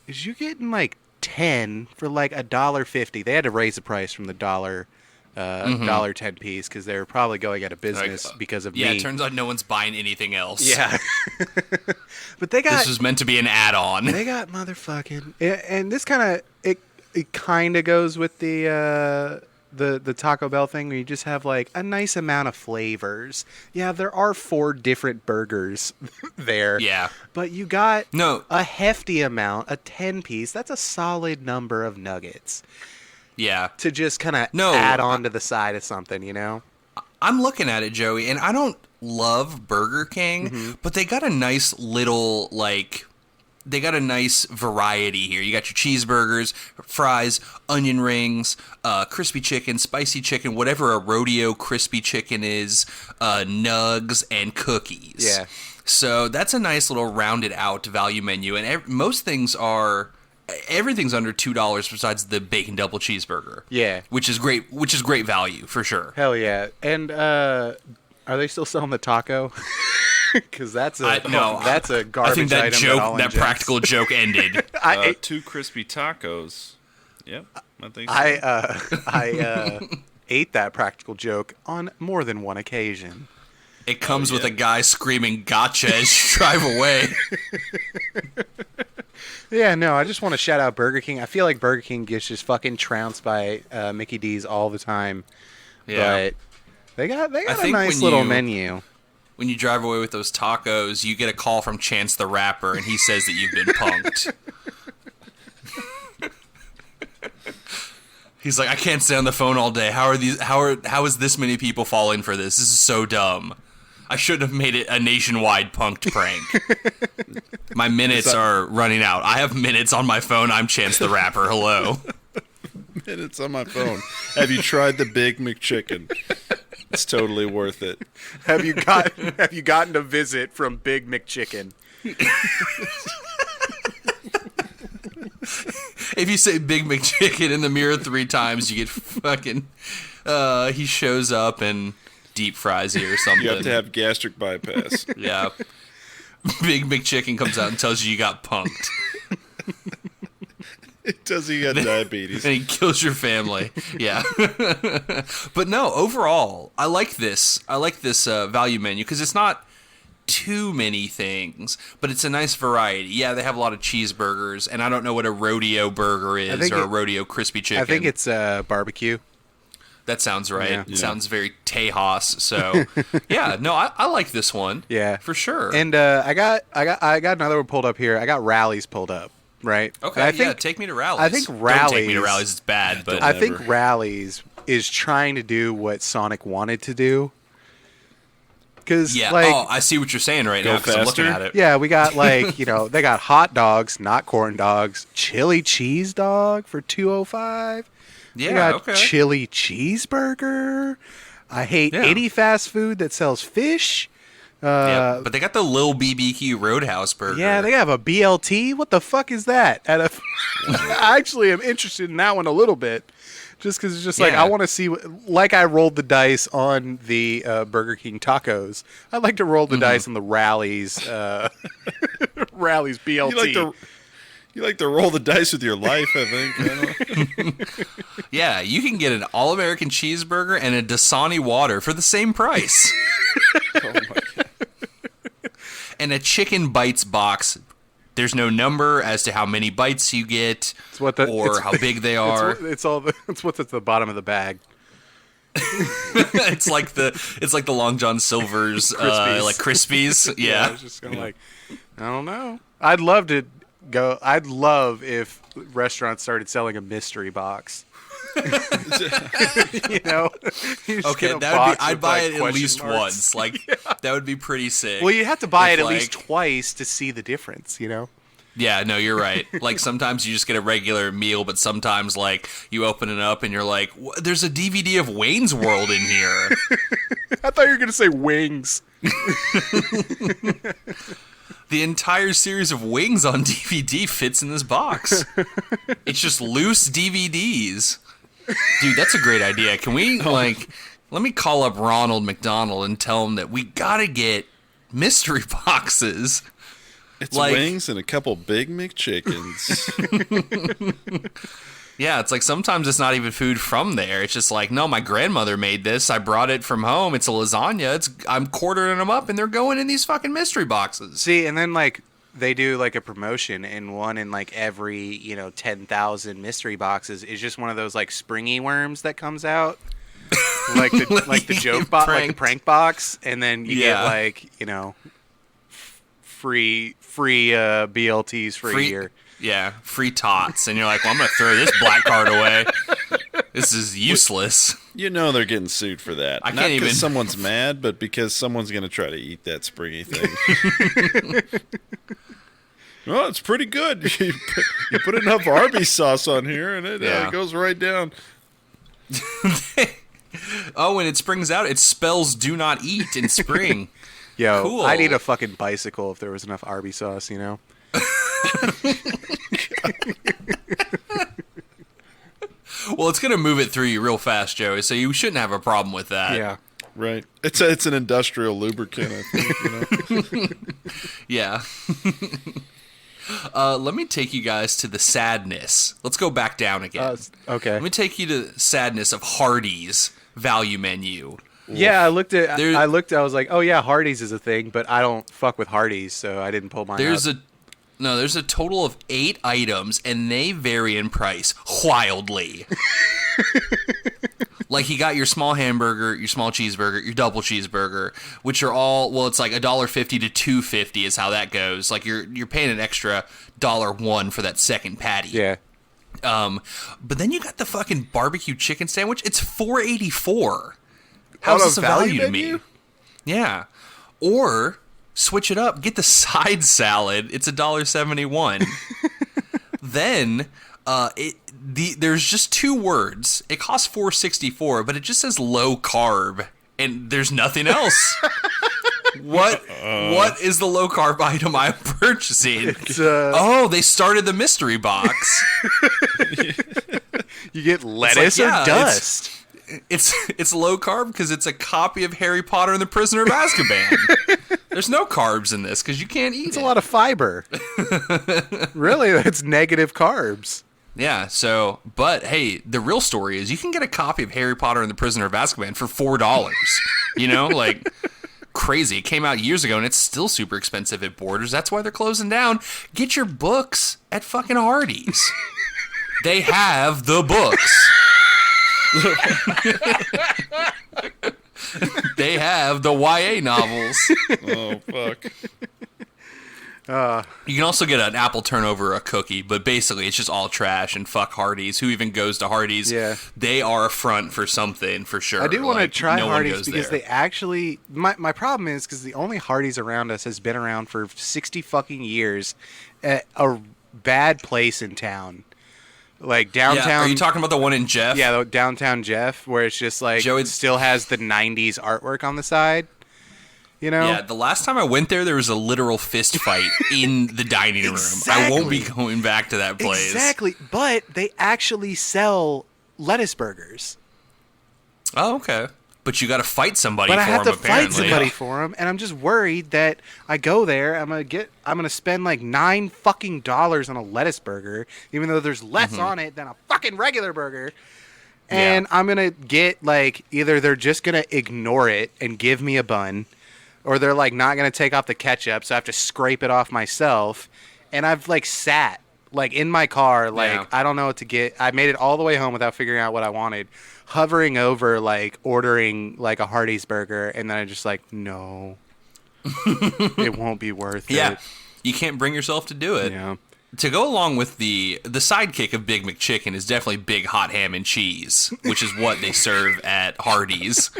is you're getting like 10 for like $1.50. They had to raise the price from the $1.10 piece because they were probably going out of business because of yeah, me. it turns out no one's buying anything else. Yeah. But they got This was meant to be an add-on. They got motherfucking, and this kind of it kind of goes with the Taco Bell thing where you just have like a nice amount of flavors. Yeah, there are 4 different burgers there. Yeah. But you got No. a hefty amount, a 10-piece. That's a solid number of nuggets Yeah. to just kind of No, add on to the side of something, you know? I'm looking at it, Joey, and I don't love Burger King, but they got a nice little, like, they got a nice variety here. You got your cheeseburgers, fries, onion rings, crispy chicken, spicy chicken, whatever a rodeo crispy chicken is, nugs, and cookies. Yeah. So that's a nice little rounded out value menu, and most things are... Everything's under $2 besides the bacon double cheeseburger. Yeah. Which is great value for sure. Hell yeah. And are they still selling the taco? Because that's a garbage I think that item joke, that injects. practical joke ended. 2 crispy tacos. Yep, I think so. I ate that practical joke on more than one occasion. It comes with a guy screaming "Gotcha" as you drive away. Yeah, no, I just want to shout out Burger King. I feel like Burger King gets just fucking trounced by Mickey D's all the time. Yeah. But they got a think nice when little you- menu. When you drive away with those tacos, you get a call from Chance the Rapper, and he says that you've been punked. He's like, I can't stay on the phone all day. How is this many people falling for this? This is so dumb. I shouldn't have made it a nationwide punked prank. My minutes are running out. I have minutes on my phone. I'm Chance the Rapper. Hello. Minutes on my phone. Have you tried the Big McChicken? It's totally worth it. Have you gotten a visit from Big McChicken? If you say Big McChicken in the mirror 3 times, you get fucking... he shows up and deep fries you or something. You have to have gastric bypass. Yeah. Big McChicken comes out and tells you got punked. It does. You got diabetes. And he kills your family. Yeah. But no, overall, I like this. I like this value menu because it's not too many things, but it's a nice variety. Yeah, they have a lot of cheeseburgers, and I don't know what a rodeo burger is or a rodeo crispy chicken. I think it's barbecue. That sounds right. Yeah. It sounds very Tejas. So, yeah, no, I like this one. Yeah, for sure. And I got another one pulled up here. I got Rallies pulled up. Right. Okay. Take me to Rallies. I think Rallies. Don't take me to Rallies. It's bad, but I think Rallies is trying to do what Sonic wanted to do. Because I see what you're saying right now. Because I'm looking at it. Yeah, we got they got hot dogs, not corn dogs. Chili cheese dog for $2.05. Yeah, we got chili cheeseburger. I hate any fast food that sells fish. But they got the Lil BBQ Roadhouse burger. Yeah, they have a BLT. What the fuck is that? I actually am interested in that one a little bit, just because it's just I want to see. I rolled the dice on the Burger King tacos. I'd like to roll the dice on the Rallies. Rallies BLT. You like to roll the dice with your life, I think. Yeah, you can get an all-American cheeseburger and a Dasani water for the same price. Oh my God. And a chicken bites box. There's no number as to how many bites you get or how big they are. It's what's at the bottom of the bag. it's like the Long John Silver's like Crispies. Yeah. I was just kind of I don't know. I'd love if restaurants started selling a mystery box. Okay, I'd buy it at least once. That would be pretty sick. Well, you have to buy it at least twice to see the difference, Yeah, no, you're right. Sometimes you just get a regular meal, but sometimes you open it up and you're like, there's a DVD of Wayne's World in here. I thought you were going to say Wings. The entire series of Wings on DVD fits in this box. It's just loose DVDs. Dude, that's a great idea. Can we, let me call up Ronald McDonald and tell him that we gotta get mystery boxes. It's wings and a couple Big McChickens. Yeah, it's sometimes it's not even food from there. It's just no, my grandmother made this. I brought it from home. It's a lasagna. I'm quartering them up, and they're going in these fucking mystery boxes. See, and then they do a promotion, and one in every 10,000 mystery boxes is just one of those springy worms that comes out, the joke box, the prank box, and then you get free BLTs for a year. Yeah, free tots, and you're like, well, I'm gonna throw this black card away. This is useless. They're getting sued for that. I Not can't even. Because someone's mad, but because someone's gonna try to eat that springy thing. Well, it's pretty good. You put enough Arby sauce on here, and it goes right down. Oh, when it springs out, it spells "do not eat" in spring. Yo, cool. I'd eat a fucking bicycle if there was enough Arby sauce, Well, it's gonna move it through you real fast, Joey. So you shouldn't have a problem with that. Yeah, right. It's an industrial lubricant, I think. Yeah. Let me take you guys to the sadness. Let's go back down again. Okay. Let me take you to sadness of Hardee's value menu. Yeah, I looked. I was like, oh yeah, Hardee's is a thing, but I don't fuck with Hardee's, so I didn't pull mine out. There's a total of 8 items, and they vary in price wildly. You got your small hamburger, your small cheeseburger, your double cheeseburger, which are all, it's $1.50 to $2.50 is how that goes. You're paying an extra $1 for that second patty. Yeah. But then you got the fucking barbecue chicken sandwich. It's $4.84. How's this a value to me? Yeah. Or switch it up, get the side salad. It's $1.71. Then there's just 2 words. It costs $4.64, but it just says low carb, and there's nothing else. What is the low carb item I'm purchasing? They started the mystery box. You get lettuce or dust. It's low carb because it's a copy of Harry Potter and the Prisoner of Azkaban. There's no carbs in this because you can't eat it. It's a lot of fiber. Really, that's negative carbs. Yeah, but hey, the real story is you can get a copy of Harry Potter and the Prisoner of Azkaban for $4. crazy. It came out years ago, and it's still super expensive at Borders. That's why they're closing down. Get your books at fucking Hardee's. They have the books. They have the YA novels. Oh, fuck. You can also get an apple turnover, a cookie, but basically it's just all trash, and fuck Hardee's. Who even goes to Hardee's? Yeah. They are a front for something, for sure. I do want to try no one Hardee's goes because there. they actually... My problem is because the only Hardee's around us has been around for 60 fucking years at a bad place in town. Like downtown... Yeah, are you talking about the one in Jeff? Yeah, the downtown Jeff, where it's just like... Joey- it still has the 90s artwork on the side. You know? Yeah, the last time I went there was a literal fist fight in the dining room. I won't be going back to that place. Exactly, but they actually sell lettuce burgers. Oh, okay. But you got to fight somebody But for I have them, to fight apparently. somebody for them, and I'm just worried that I go there, I'm gonna spend like $9 fucking on a lettuce burger, even though there's less on it than a fucking regular burger. And I'm gonna get like either they're just gonna ignore it and give me a bun, or they're like not gonna take off the ketchup, so I have to scrape it off myself. And I've like sat like in my car, like I don't know what to get. I made it all the way home without figuring out what I wanted, hovering over like ordering like a Hardee's burger, and then I just like no, it won't be worth it. Yeah, you can't bring yourself to do it. Yeah. To go along with the sidekick of Big McChicken is definitely big hot ham and cheese, which is what they serve at Hardee's.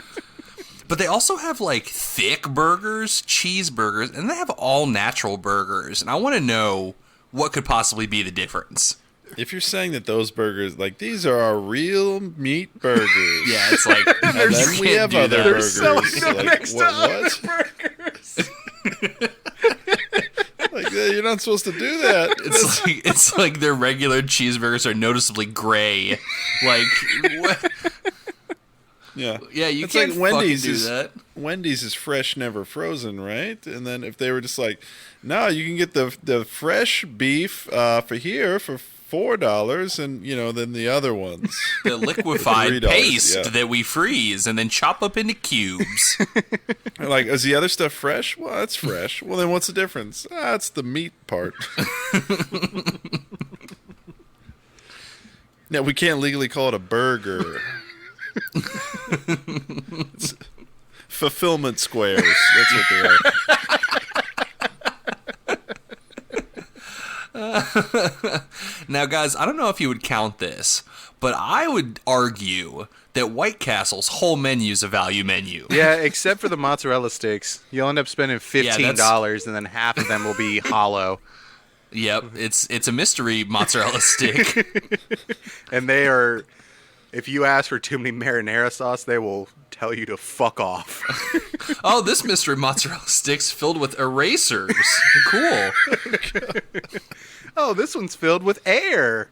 But they also have like thick burgers, cheeseburgers, and they have all natural burgers. And I want to know what could possibly be the difference. If you're saying that those burgers, like, these are our real meat burgers. Yeah, it's like, and then we have other They're burgers. selling them Like, next to other what? burgers. Like, yeah, you're not supposed to do that. it's like their regular cheeseburgers are noticeably gray. Like, what? Yeah, Yeah, you it's can't like Wendy's fucking do is, that. Wendy's is fresh, never frozen, right? And then if they were just like, no, you can get the fresh beef for here for $4, and then the other ones, The liquefied $3, paste yeah. that we freeze and then chop up into cubes. They're like, is the other stuff fresh? Well, that's fresh. Well, then what's the difference? It's the meat part. Yeah, we can't legally call it a burger. It's fulfillment squares. That's what they are. Now, guys, I don't know if you would count this, but I would argue that White Castle's whole menu's a value menu. Yeah, except for the mozzarella sticks. You'll end up spending $15, and then half of them will be hollow. Yep, it's a mystery mozzarella stick. And they are, if you ask for too many marinara sauce, they will tell you to fuck off. Oh, this mystery mozzarella stick's filled with erasers. Cool. Oh, this one's filled with air.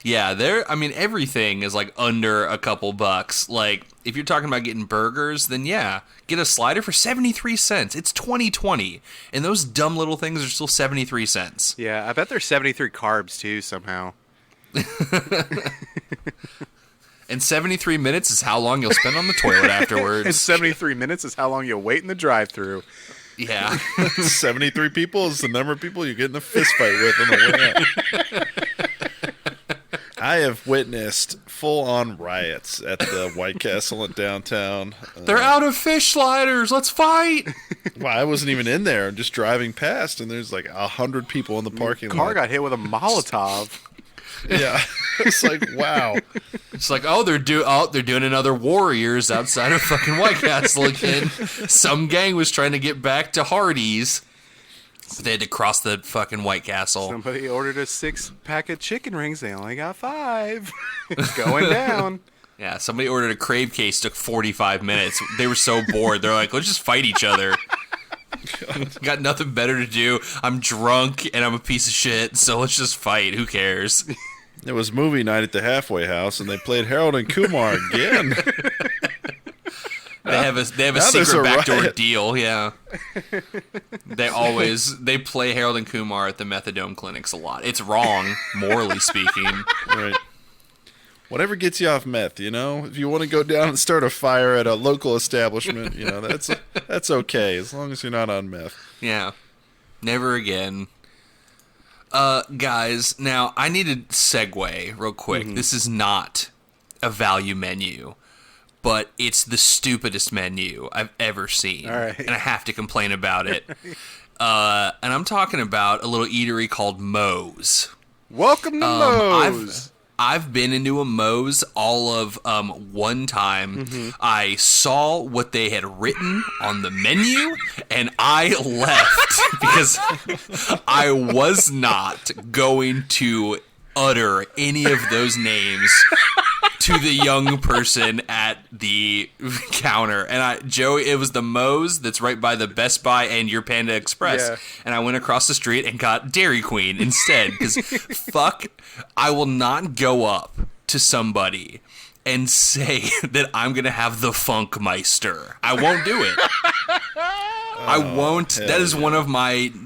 Yeah, everything is like under a couple bucks. Like, if you're talking about getting burgers, then yeah, get a slider for 73 cents. It's 2020, and those dumb little things are still 73 cents. Yeah, I bet there's 73 carbs too somehow. And 73 minutes is how long you'll spend on the toilet afterwards. And 73 minutes is how long you'll wait in the drive-thru. Yeah. 73 people is the number of people you get in a fist fight with on the way out. I have witnessed full-on riots at the White Castle in downtown. They're out of fish sliders. Let's fight. Well, I wasn't even in there. I'm just driving past, and there's like 100 people in the parking lot. Car got hit with a Molotov. Yeah, it's like, wow. It's like, they're doing another Warriors outside of fucking White Castle again. Some gang was trying to get back to Hardee's. They had to cross the fucking White Castle. Somebody ordered a 6-pack of chicken rings. They only got 5. It's going down. Yeah, somebody ordered a crave case. Took 45 minutes. They were so bored. They're like, let's just fight each other. Got nothing better to do. I'm drunk and I'm a piece of shit. So let's just fight. Who cares? It was movie night at the halfway house, and they played Harold and Kumar again. They have a now there's secret a backdoor riot. deal. Yeah. They play Harold and Kumar at the methadone clinics a lot. It's wrong, morally speaking. Right. Whatever gets you off meth, you know? If you want to go down and start a fire at a local establishment, you know, that's okay, as long as you're not on meth. Yeah. Never again. Guys, now I need to segue real quick. This is not a value menu, but it's the stupidest menu I've ever seen. All right. And I have to complain about it. And I'm talking about a little eatery called Moe's. Welcome to Moe's. I've been into a Moe's all of one time. I saw what they had written on the menu, and I left because I was not going to utter any of those names to the young person at the counter. And Joey, it was the Moe's that's right by the Best Buy and your Panda Express. Yeah. And I went across the street and got Dairy Queen instead. Because fuck, I will not go up to somebody and say that I'm going to have the Funkmeister. I won't do it. I won't. That is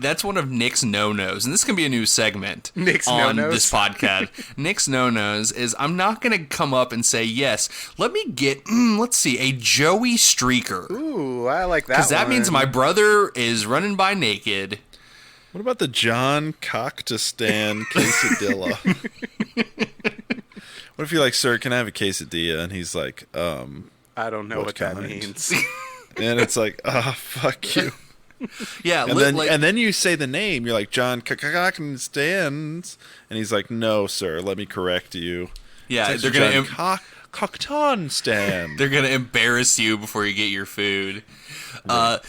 that's one of Nick's no-nos. And this can be a new segment Nick's on no-nos? this podcast. Nick's no-nos is I'm not going to come up and say, yes, let me get, let's see, a Joey Streaker. Ooh, I like that. Because that means my brother is running by naked. What about the John Cocktastan quesadilla? What if you're like, sir, can I have a quesadilla? And he's like, I don't know what that kind? means. And it's like, fuck you. Yeah, And then you say the name. You're like, John Cocktastan. And he's like, no, sir, let me correct you. yeah, It's they're going to Cockton stand. they're going to embarrass you before you get your food. And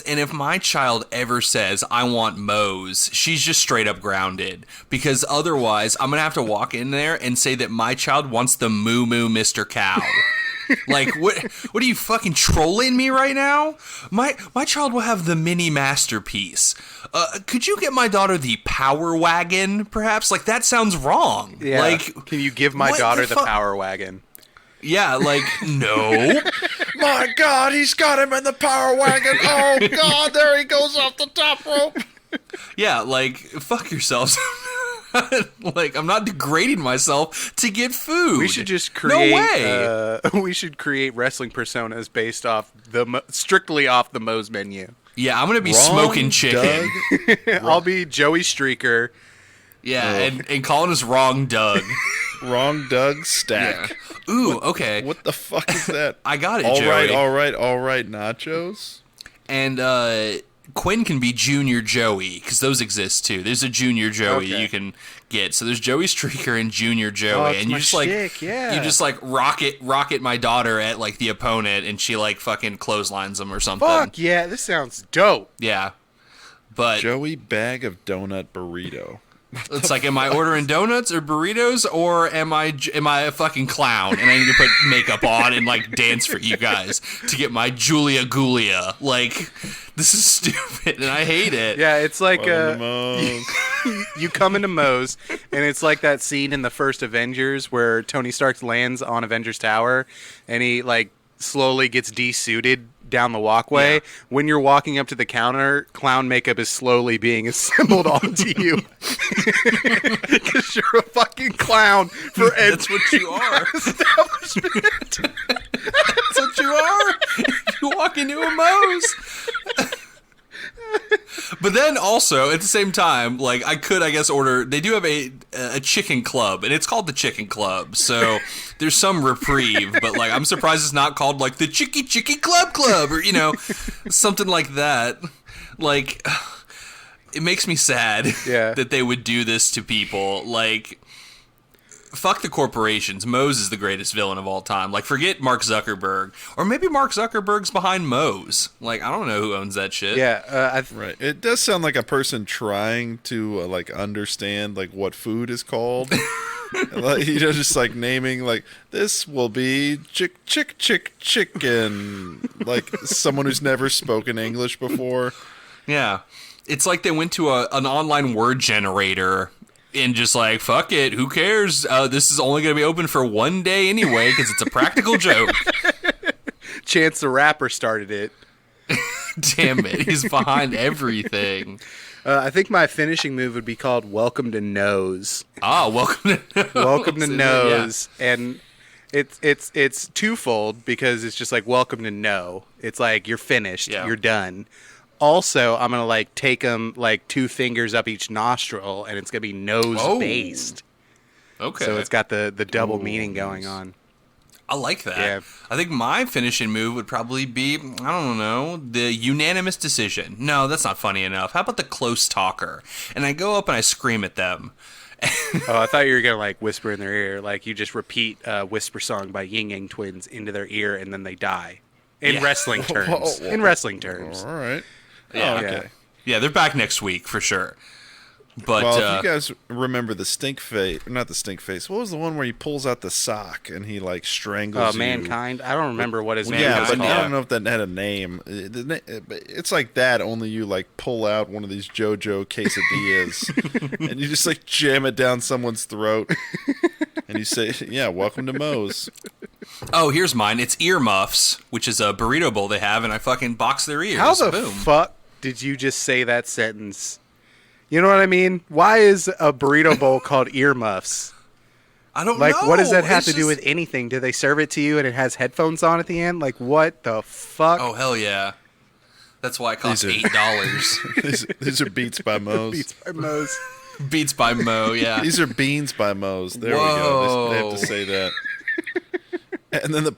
if my child ever says I want Moe's, she's just straight up grounded, because otherwise I'm gonna have to walk in there and say that my child wants the Moo Moo Mr. Cow. Like, what are you, fucking trolling me right now? My child will have the mini masterpiece. Could you get my daughter the Power Wagon, perhaps? Like, that sounds wrong. Yeah. Like, Can you give my what daughter the the fuck? Power Wagon? yeah, like, no. My God, he's got him in the power wagon. Oh, God, there he goes off the top rope. Yeah, like, fuck yourselves. Like, I'm not degrading myself to get food. We should just create. No way. We should create wrestling personas based off strictly off the Moe's menu. Yeah, I'm gonna be Wrong, smoking chicken. Doug. I'll be Joey Streaker. Yeah, and calling us Wrong Doug. Wrong Doug stack. Yeah. Ooh, okay. What the fuck is that? I got it, All Joey. all right, nachos. And Quinn can be Junior Joey, because those exist too. There's a Junior Joey Okay. you can get. So there's Joey Streaker and Junior Joey, Oh, it's and you my just shtick, yeah. you just like rocket my daughter at like the opponent, and she like fucking clotheslines them or something. Fuck yeah, this sounds dope. Yeah, but Joey bag of donut burrito. it's like, am I ordering donuts or burritos, or am I a fucking clown and I need to put makeup on and like dance for you guys to get my Julia Gulia? Like, this is stupid and I hate it. Yeah, it's like Moe's. you come into Moe's, and it's like that scene in the first Avengers where Tony Stark lands on Avengers Tower, and he like slowly gets desuited down the walkway. Yeah. When you're walking up to the counter, clown makeup is slowly being assembled onto you. Because you're a fucking clown for That's what you are. establishment. That's what you are. If you walk into a Moe's. But then also at the same time, like, I guess order. They do have a chicken club, and it's called the Chicken Club. So there's some reprieve. But like, I'm surprised it's not called like the Chicky Club, or something like that. Like, it makes me sad that they would do this to people. Like, fuck the corporations. Moe's is the greatest villain of all time. Like, forget Mark Zuckerberg. Or maybe Mark Zuckerberg's behind Moe's. Like, I don't know who owns that shit. Yeah, Right. It does sound like a person trying to like understand like what food is called. Like, just like naming like, this will be chicken. Like someone who's never spoken English before. Yeah. It's like they went to an online word generator and just like, fuck it, who cares? This is only going to be open for one day anyway because it's a practical joke. Chance the Rapper started it. Damn it, he's behind everything. I think my finishing move would be called Welcome to Nose. Ah, welcome to Welcome to Yeah. Nose, and it's twofold because it's just like welcome to no. It's like you're finished, Yeah. you're done. Also, I'm gonna like take them like 2 fingers up each nostril, and it's gonna be nose based. Okay. So it's got the double meaning going on. I like that. Yeah. I think my finishing move would probably be, I don't know, the unanimous decision. No, that's not funny enough. How about the close talker? And I go up and I scream at them. Oh, I thought you were gonna like whisper in their ear, like you just repeat a whisper song by Yin Yang Twins into their ear, and then they die. In Yeah. wrestling terms. In wrestling terms. All right. Yeah. Oh, okay. Yeah, they're back next week for sure. But Well, if you guys remember the stink face, not the stink face. What was the one where he pulls out the sock and he like strangles Oh, you? Mankind. I don't remember what his name Yeah, was but called. I don't know if that had a name. It's like that. Only you like pull out one of these JoJo quesadillas and you just like jam it down someone's throat, and you say, "Yeah, welcome to Moe's." oh, here's mine. It's earmuffs, which is a burrito bowl they have, and I fucking box their ears. How the Boom. fuck did you just say that sentence? You know what I mean? Why is a burrito bowl called earmuffs? I don't Like, know. what does that have It's to do just- with anything? Do they serve it to you and it has headphones on at the end? Like, what the fuck? Oh, hell yeah. That's why it costs These are- $8. These are Beats by Moe's. Beats by Moe's. Beats by Mo, yeah. These are beans by Moe's. There we go. They have Whoa. to say that. And then the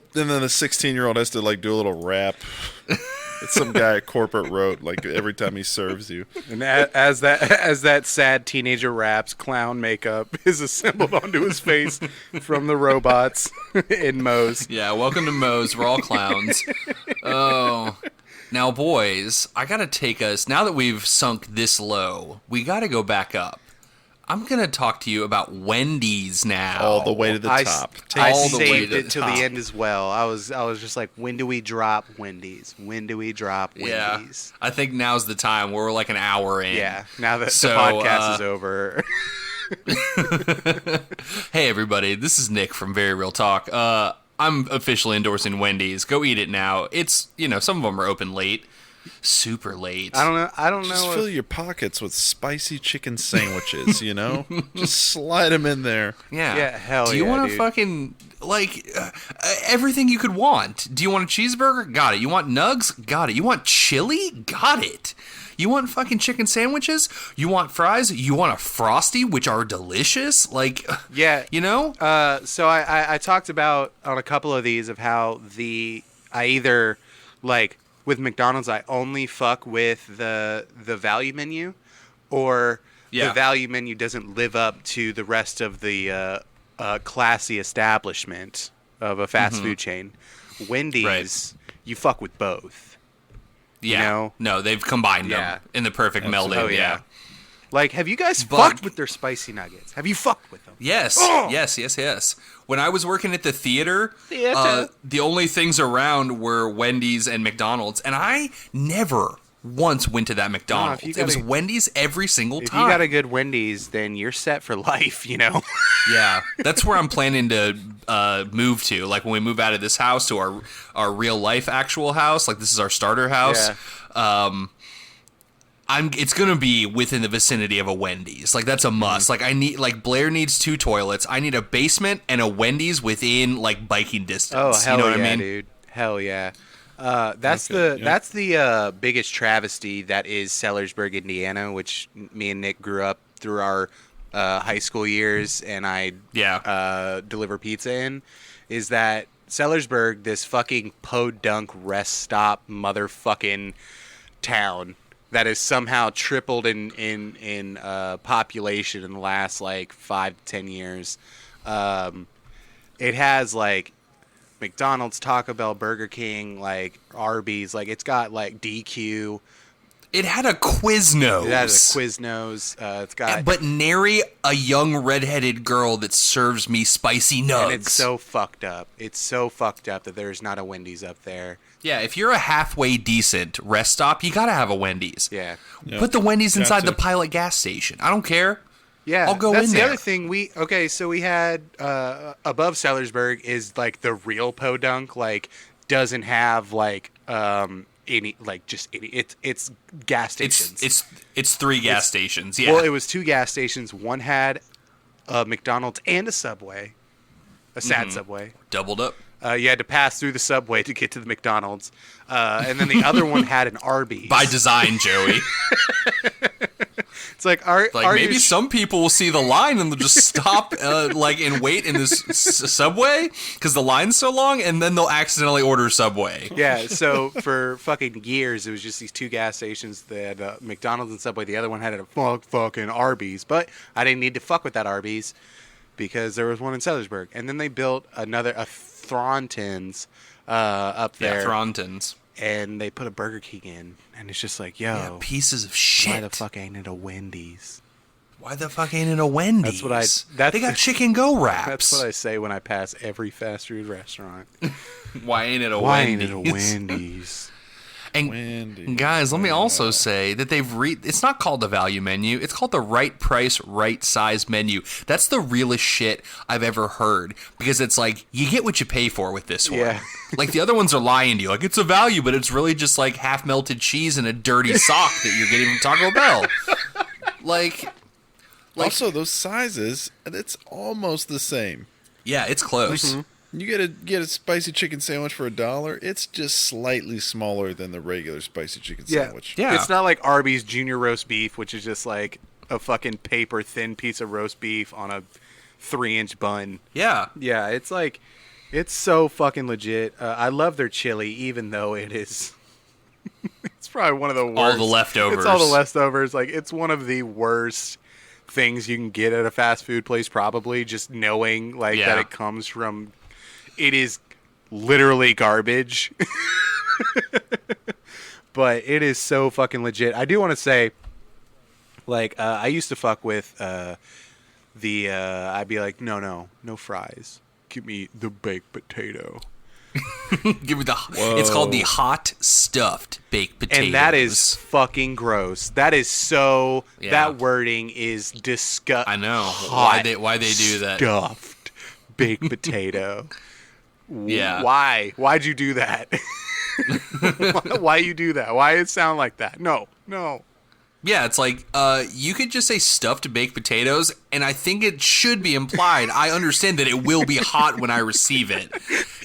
16-year-old has to like do a little rap. It's some guy at corporate wrote like every time he serves you. And as that sad teenager raps, clown makeup is assembled onto his face from the robots in Moe's. Yeah, welcome to Moe's. We're all clowns. Oh. Now, boys, I got to take us, now that we've sunk this low, we got to go back up. I'm going to talk to you about Wendy's now. All the way to the top. I all the way saved to it the till top. the end as well. I was just like, when do we drop Wendy's? When do we drop Yeah. Wendy's? I think now's the time where we're like an hour in. Yeah. Now that So, the podcast is over. Hey, everybody, this is Nick from Very Real Talk. I'm officially endorsing Wendy's. Go eat it now. It's, some of them are open late. Super late. I don't Just know. fill your pockets with spicy chicken sandwiches, Just slide them in there. Yeah. Yeah, hell Do you yeah, want to dude. fucking, everything you could want? Do you want a cheeseburger? Got it. You want nugs? Got it. You want chili? Got it. You want fucking chicken sandwiches? You want fries? You want a Frosty, which are delicious? Yeah. You So I talked about on a couple of these of how I either like with McDonald's I only fuck with the value menu, or Yeah. the value menu doesn't live up to the rest of the classy establishment of a fast food chain. Wendy's, Right. you fuck with both. Yeah. know? No, they've combined Yeah. them in the perfect melding. Oh yeah. Like, have you guys But- fucked with their spicy nuggets? Have you fucked with them? Yes, Oh! yes. When I was working at the theater, Theater. the only things around were Wendy's and McDonald's, and I never once went to that McDonald's. you It was gotta- Wendy's every single If time. you got a good Wendy's, then you're set for life, Yeah, that's where I'm planning to move to. Like when we move out of this house to our real life actual house, like this is our starter house. Yeah. It's gonna be within the vicinity of a Wendy's. Like that's a must. Like Blair needs 2 toilets. I need a basement and a Wendy's within like biking Oh, distance. hell you know what yeah, I mean? dude. Hell yeah. That's Okay, yeah. that's the biggest travesty that is Sellersburg, Indiana, which me and Nick grew up through our high school years, and I deliver pizza in, is that Sellersburg, this fucking podunk rest stop motherfucking town that has somehow tripled in population in the last like 5 to 10 years. It has like McDonald's, Taco Bell, Burger King, like Arby's, like it's got like DQ. It had a Quiznos. It has a Quiznos. It's got, but nary a young redheaded girl that serves me spicy nugs. and it's so fucked up. It's so fucked up that there's not a Wendy's up there. Yeah, if you're a halfway decent rest stop, you gotta have a Wendy's. Yeah. Yep. Put the Wendy's inside Gotcha. the Pilot gas station. I don't care. Yeah, I'll go that's in the there. other thing. So we had above Sellersburg is like the real podunk, like doesn't have like It's gas stations. It's 3 gas stations. Yeah. Well, it was 2 gas stations. One had a McDonald's and a Subway, a sad Subway. Doubled up. You had to pass through the Subway to get to the McDonald's, and then the other one had an Arby's. By design, Joey. It's like, maybe some people will see the line and they'll just stop and wait in this Subway because the line's so long, and then they'll accidentally order Subway. Yeah, so for fucking years, it was just these 2 gas stations. They had McDonald's and Subway. The other one had a fucking Arby's, but I didn't need to fuck with that Arby's because there was one in Sellersburg. And then they built a Thronton's up there. Yeah, Thronton's. And they put a Burger King in, and it's just like, yo, pieces of shit. Why the fuck ain't it a Wendy's? Why the fuck ain't it a Wendy's? They got chicken go wraps. That's what I say when I pass every fast food restaurant. Why ain't it a Why Wendy's? ain't it a Wendy's? And guys, let me also say that it's not called the value menu. It's called the right price, right size menu. That's the realest shit I've ever heard, because it's like, you get what you pay for with this one. Yeah. Like, the other ones are lying to you. Like, it's a value, but it's really just like half melted cheese and a dirty sock that you're getting from Taco Bell. Like also, those sizes, it's almost the same. Yeah, it's close. Mm-hmm. You get a spicy chicken sandwich for $1. It's just slightly smaller than the regular spicy chicken sandwich. Yeah. It's not like Arby's Junior Roast Beef, which is just like a fucking paper thin piece of roast beef on a 3-inch bun. Yeah. Yeah, it's like, it's so fucking legit. I love their chili, even though it is... it's probably one of the worst. All the leftovers. It's all the leftovers. Like, it's one of the worst things you can get at a fast food place, probably, just knowing that it comes from... It is literally garbage. But it is so fucking legit. I do want to say, I used to fuck with I'd be like, no fries. Give me the baked potato. Give me it's called the hot stuffed baked potatoes. And that is fucking gross. That is so, that wording is disgusting. I know. Why they do that. Stuffed baked potato. Yeah. Why? Why'd you do that? Why you do that? Why it sound like that? No. Yeah, it's like, you could just say stuffed baked potatoes, and I think it should be implied. I understand that it will be hot when I receive it.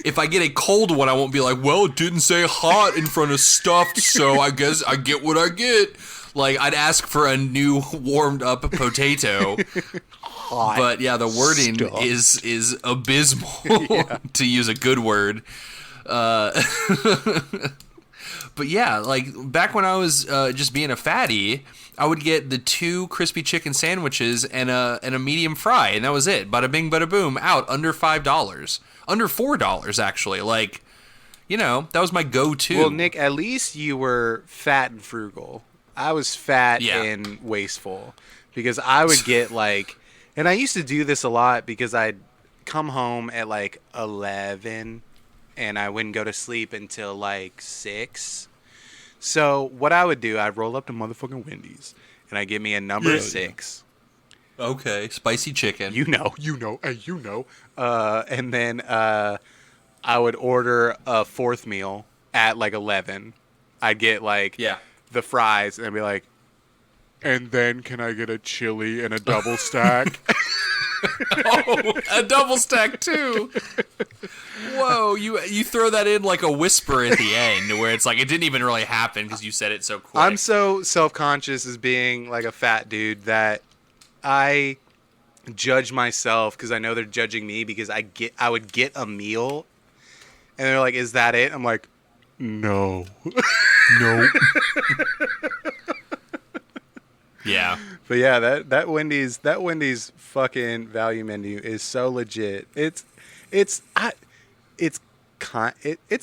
If I get a cold one, I won't be like, well, it didn't say hot in front of stuffed, so I guess I get what I get. Like, I'd ask for a new warmed up potato. Hot but yeah, the wording is abysmal, to use a good word. But yeah, like back when I was just being a fatty, I would get the 2 crispy chicken sandwiches and a medium fry, and that was it. Bada bing, bada boom, out under $5, under $4 actually. Like, that was my go-to. Well, Nick, at least you were fat and frugal. I was fat and wasteful, because I would get and I used to do this a lot because I'd come home at 11 and I wouldn't go to sleep until 6. So what I would do, I'd roll up to motherfucking Wendy's and I'd get me a number 6. Okay, spicy chicken. And then I would order a 4th meal at 11. I'd get the fries and I'd be like, and then can I get a chili and a double stack? Oh, a double stack too. Whoa, you throw that in like a whisper at the end where it's like it didn't even really happen because you said it so quick. I'm so self-conscious as being a fat dude that I judge myself because I know they're judging me because I would get a meal and they're like, is that it? I'm like, no. Nope. Yeah. But yeah, that Wendy's fucking value menu is so legit. It's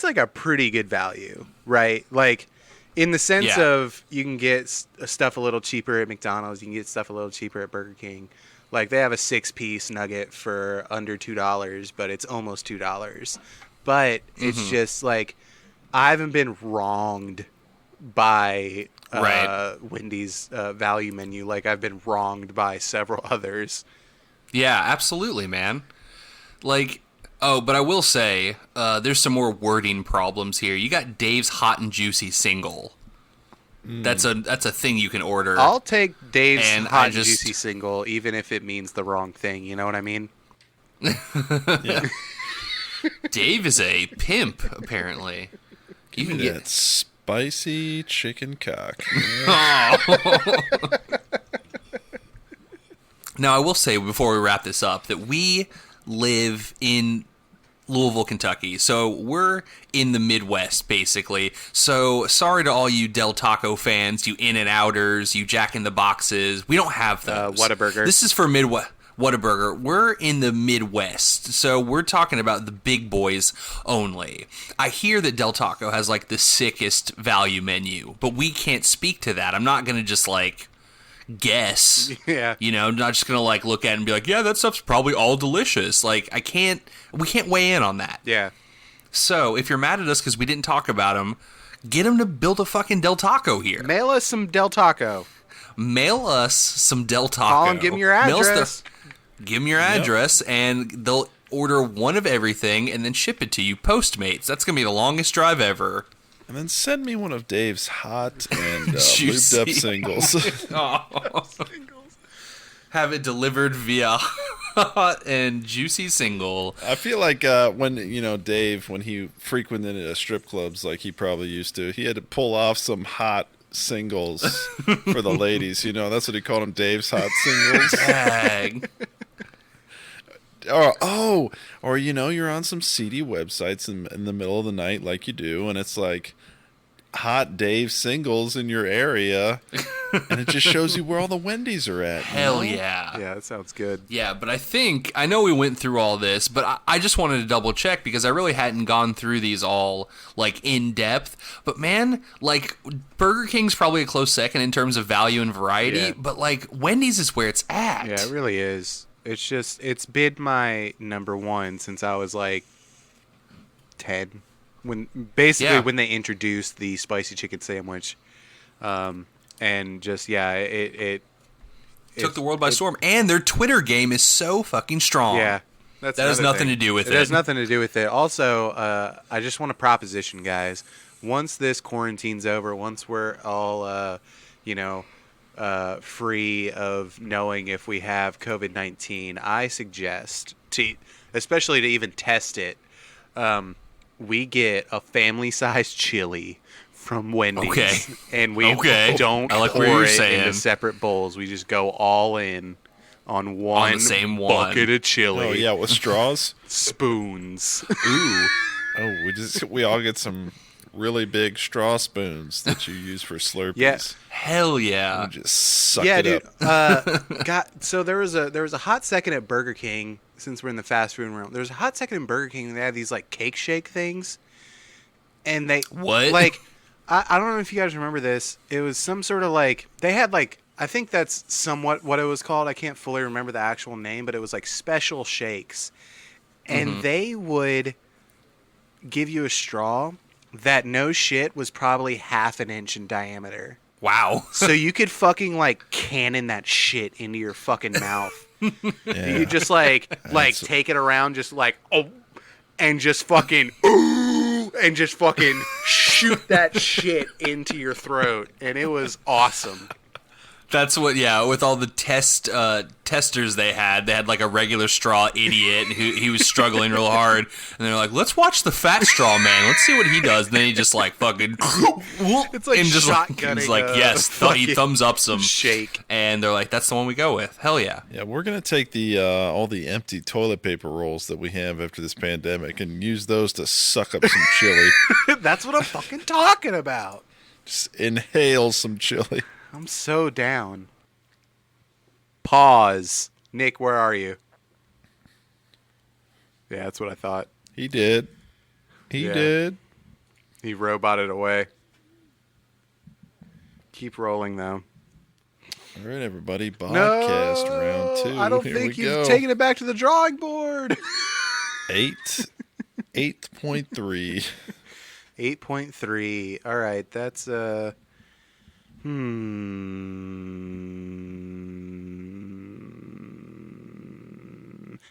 like a pretty good value, right? Like in the sense of you can get stuff a little cheaper at McDonald's, you can get stuff a little cheaper at Burger King. Like they have a 6-piece nugget for under $2, but it's almost $2. But it's just like I haven't been wronged by Wendy's value menu like I've been wronged by several others. Yeah, absolutely, man. Like Oh, but I will say, there's some more wording problems here. You got Dave's Hot and Juicy single. That's a thing you can order. I'll take Dave's And hot I and just- juicy single, even if it means the wrong thing. You know what I mean? Yeah. Dave is a pimp, apparently. Give me that spicy chicken cock. Now, I will say before we wrap this up that we live in Louisville, Kentucky. So we're in the Midwest, basically. So sorry to all you Del Taco fans, you In-N-Outers, you Jack in the Boxes. We don't have those. Whataburger. This is for Midwest. Whataburger. We're in the Midwest, so we're talking about the big boys only. I hear that Del Taco has like the sickest value menu, but we can't speak to that. I'm not gonna just like guess. Yeah. You know, I'm not just gonna like look at it and be like, yeah, that stuff's probably all delicious. Like we can't weigh in on that. Yeah. So if you're mad at us because we didn't talk about them, get them to build a fucking Del Taco here. Mail us some Del Taco. Mail us some Del Taco. Call and give them your Mail us address. Give them your address, and they'll order one of everything and then ship it to you. Postmates. That's going to be the longest drive ever. And then send me one of Dave's hot and Juicy. lubed up singles. Have it delivered via hot and juicy single. I feel like when Dave, when he frequented strip clubs like he probably used to, he had to pull off some hot singles for the ladies. That's what he called them, Dave's hot singles. Dang. Or you're on some seedy websites in the middle of the night like you do, and it's like hot Dave singles in your area, and it just shows you where all the Wendy's are at. Hell yeah. Yeah, that sounds good. Yeah, but I know we went through all this, but I just wanted to double check because I really hadn't gone through these all like in depth. But man, like Burger King's probably a close second in terms of value and variety, Yeah. but like Wendy's is where it's at. Yeah, it really is. It's been my number one since I was like 10. When they introduced the spicy chicken sandwich, and just it took the world by storm, and their Twitter game is so fucking strong. Yeah, that has nothing to do with it. It has nothing to do with it. Also, I just want to proposition, guys. Once this quarantine's over, once we're all, free of knowing if we have COVID-19, I suggest especially to even test it, we get a family-sized chili from Wendy's, Okay. and we don't I like what pour you're it saying. into separate bowls. We just go all in on one the same one. bucket of chili. Oh yeah, with straws. Spoons. Ooh. We all get some really big straw spoons that you use for Slurpees. Yeah. Hell yeah. And just suck Yeah, it dude. up. So there was a hot second at Burger King, since we're in the fast food realm. There was a hot second in Burger King. They had these like cake shake things, and they What? like I don't know if you guys remember this. It was some sort of like they had like I think that's somewhat what it was called. I can't fully remember the actual name, but it was like special shakes, and they would give you a straw that no shit was probably half an inch in diameter. Wow. So you could fucking like cannon that shit into your fucking mouth. Yeah. You just like take it around, just like and just fucking and just fucking shoot that shit into your throat, and it was awesome. That's what, with all the testers they had like a regular straw idiot who he was struggling real hard, and they're like, let's watch the fat straw man, let's see what he does, and then he just like fucking It's like and just shotgunning he's like, yes, he thumbs up some shake. and they're like, that's the one we go with. Hell yeah. Yeah, we're gonna take the all the empty toilet paper rolls that we have after this pandemic and use those to suck up some chili. That's what I'm fucking talking about. Just inhale some chili. I'm so down. Pause. Nick, where are you? Yeah, that's what I thought. He did. He Yeah. did. He roboted away. Keep rolling, though. All right, everybody. BodCast round 2. I don't Here think we you've go. taken it back to the drawing board. 8.3. 8.3. All right, that's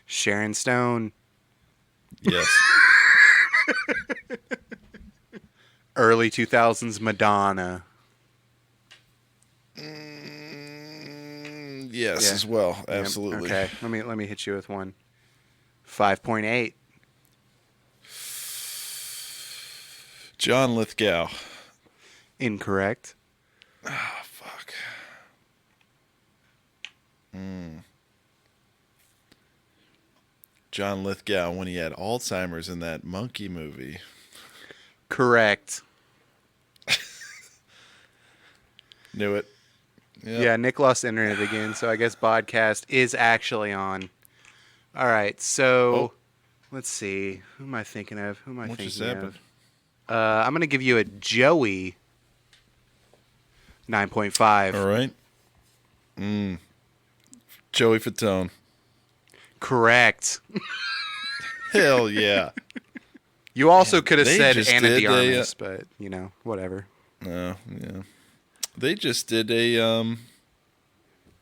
Sharon Stone. Yes. Early 2000s Madonna. Yes, Yeah. as well. Yep. Absolutely. Okay. Let me hit you with one. 5.8. John Lithgow. Incorrect. Oh, fuck. John Lithgow when he had Alzheimer's in that monkey movie. Correct. Knew it. Yep. Yeah, Nick lost internet again, so I guess BodCast is actually on. All right, so let's see. Who am I thinking of? What just thinking happened? of? I'm going to give you a Joey 9.5. All right. Joey Fatone. Correct. Hell yeah. You also could have they said just Anna did Diarmas, but, whatever. No, yeah. They just did a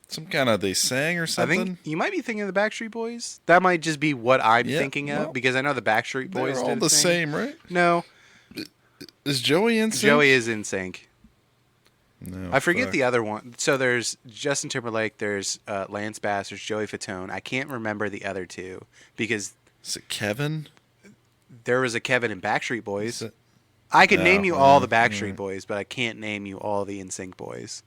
some kind of they sang or I something. think you might be thinking of the Backstreet Boys. That might just be what I'm Yeah, thinking of, well, because I know the Backstreet Boys They're all did a the thing. same, right? No, Is Joey in sync? Joey is in sync. No, I forget fuck. the other one. So there's Justin Timberlake, there's Lance Bass, there's Joey Fatone. I can't remember the other two because Is it Kevin? there was a Kevin in Backstreet Boys. Is it- I could No, name you all the yeah, Backstreet yeah. Boys, but I can't name you all the NSYNC boys.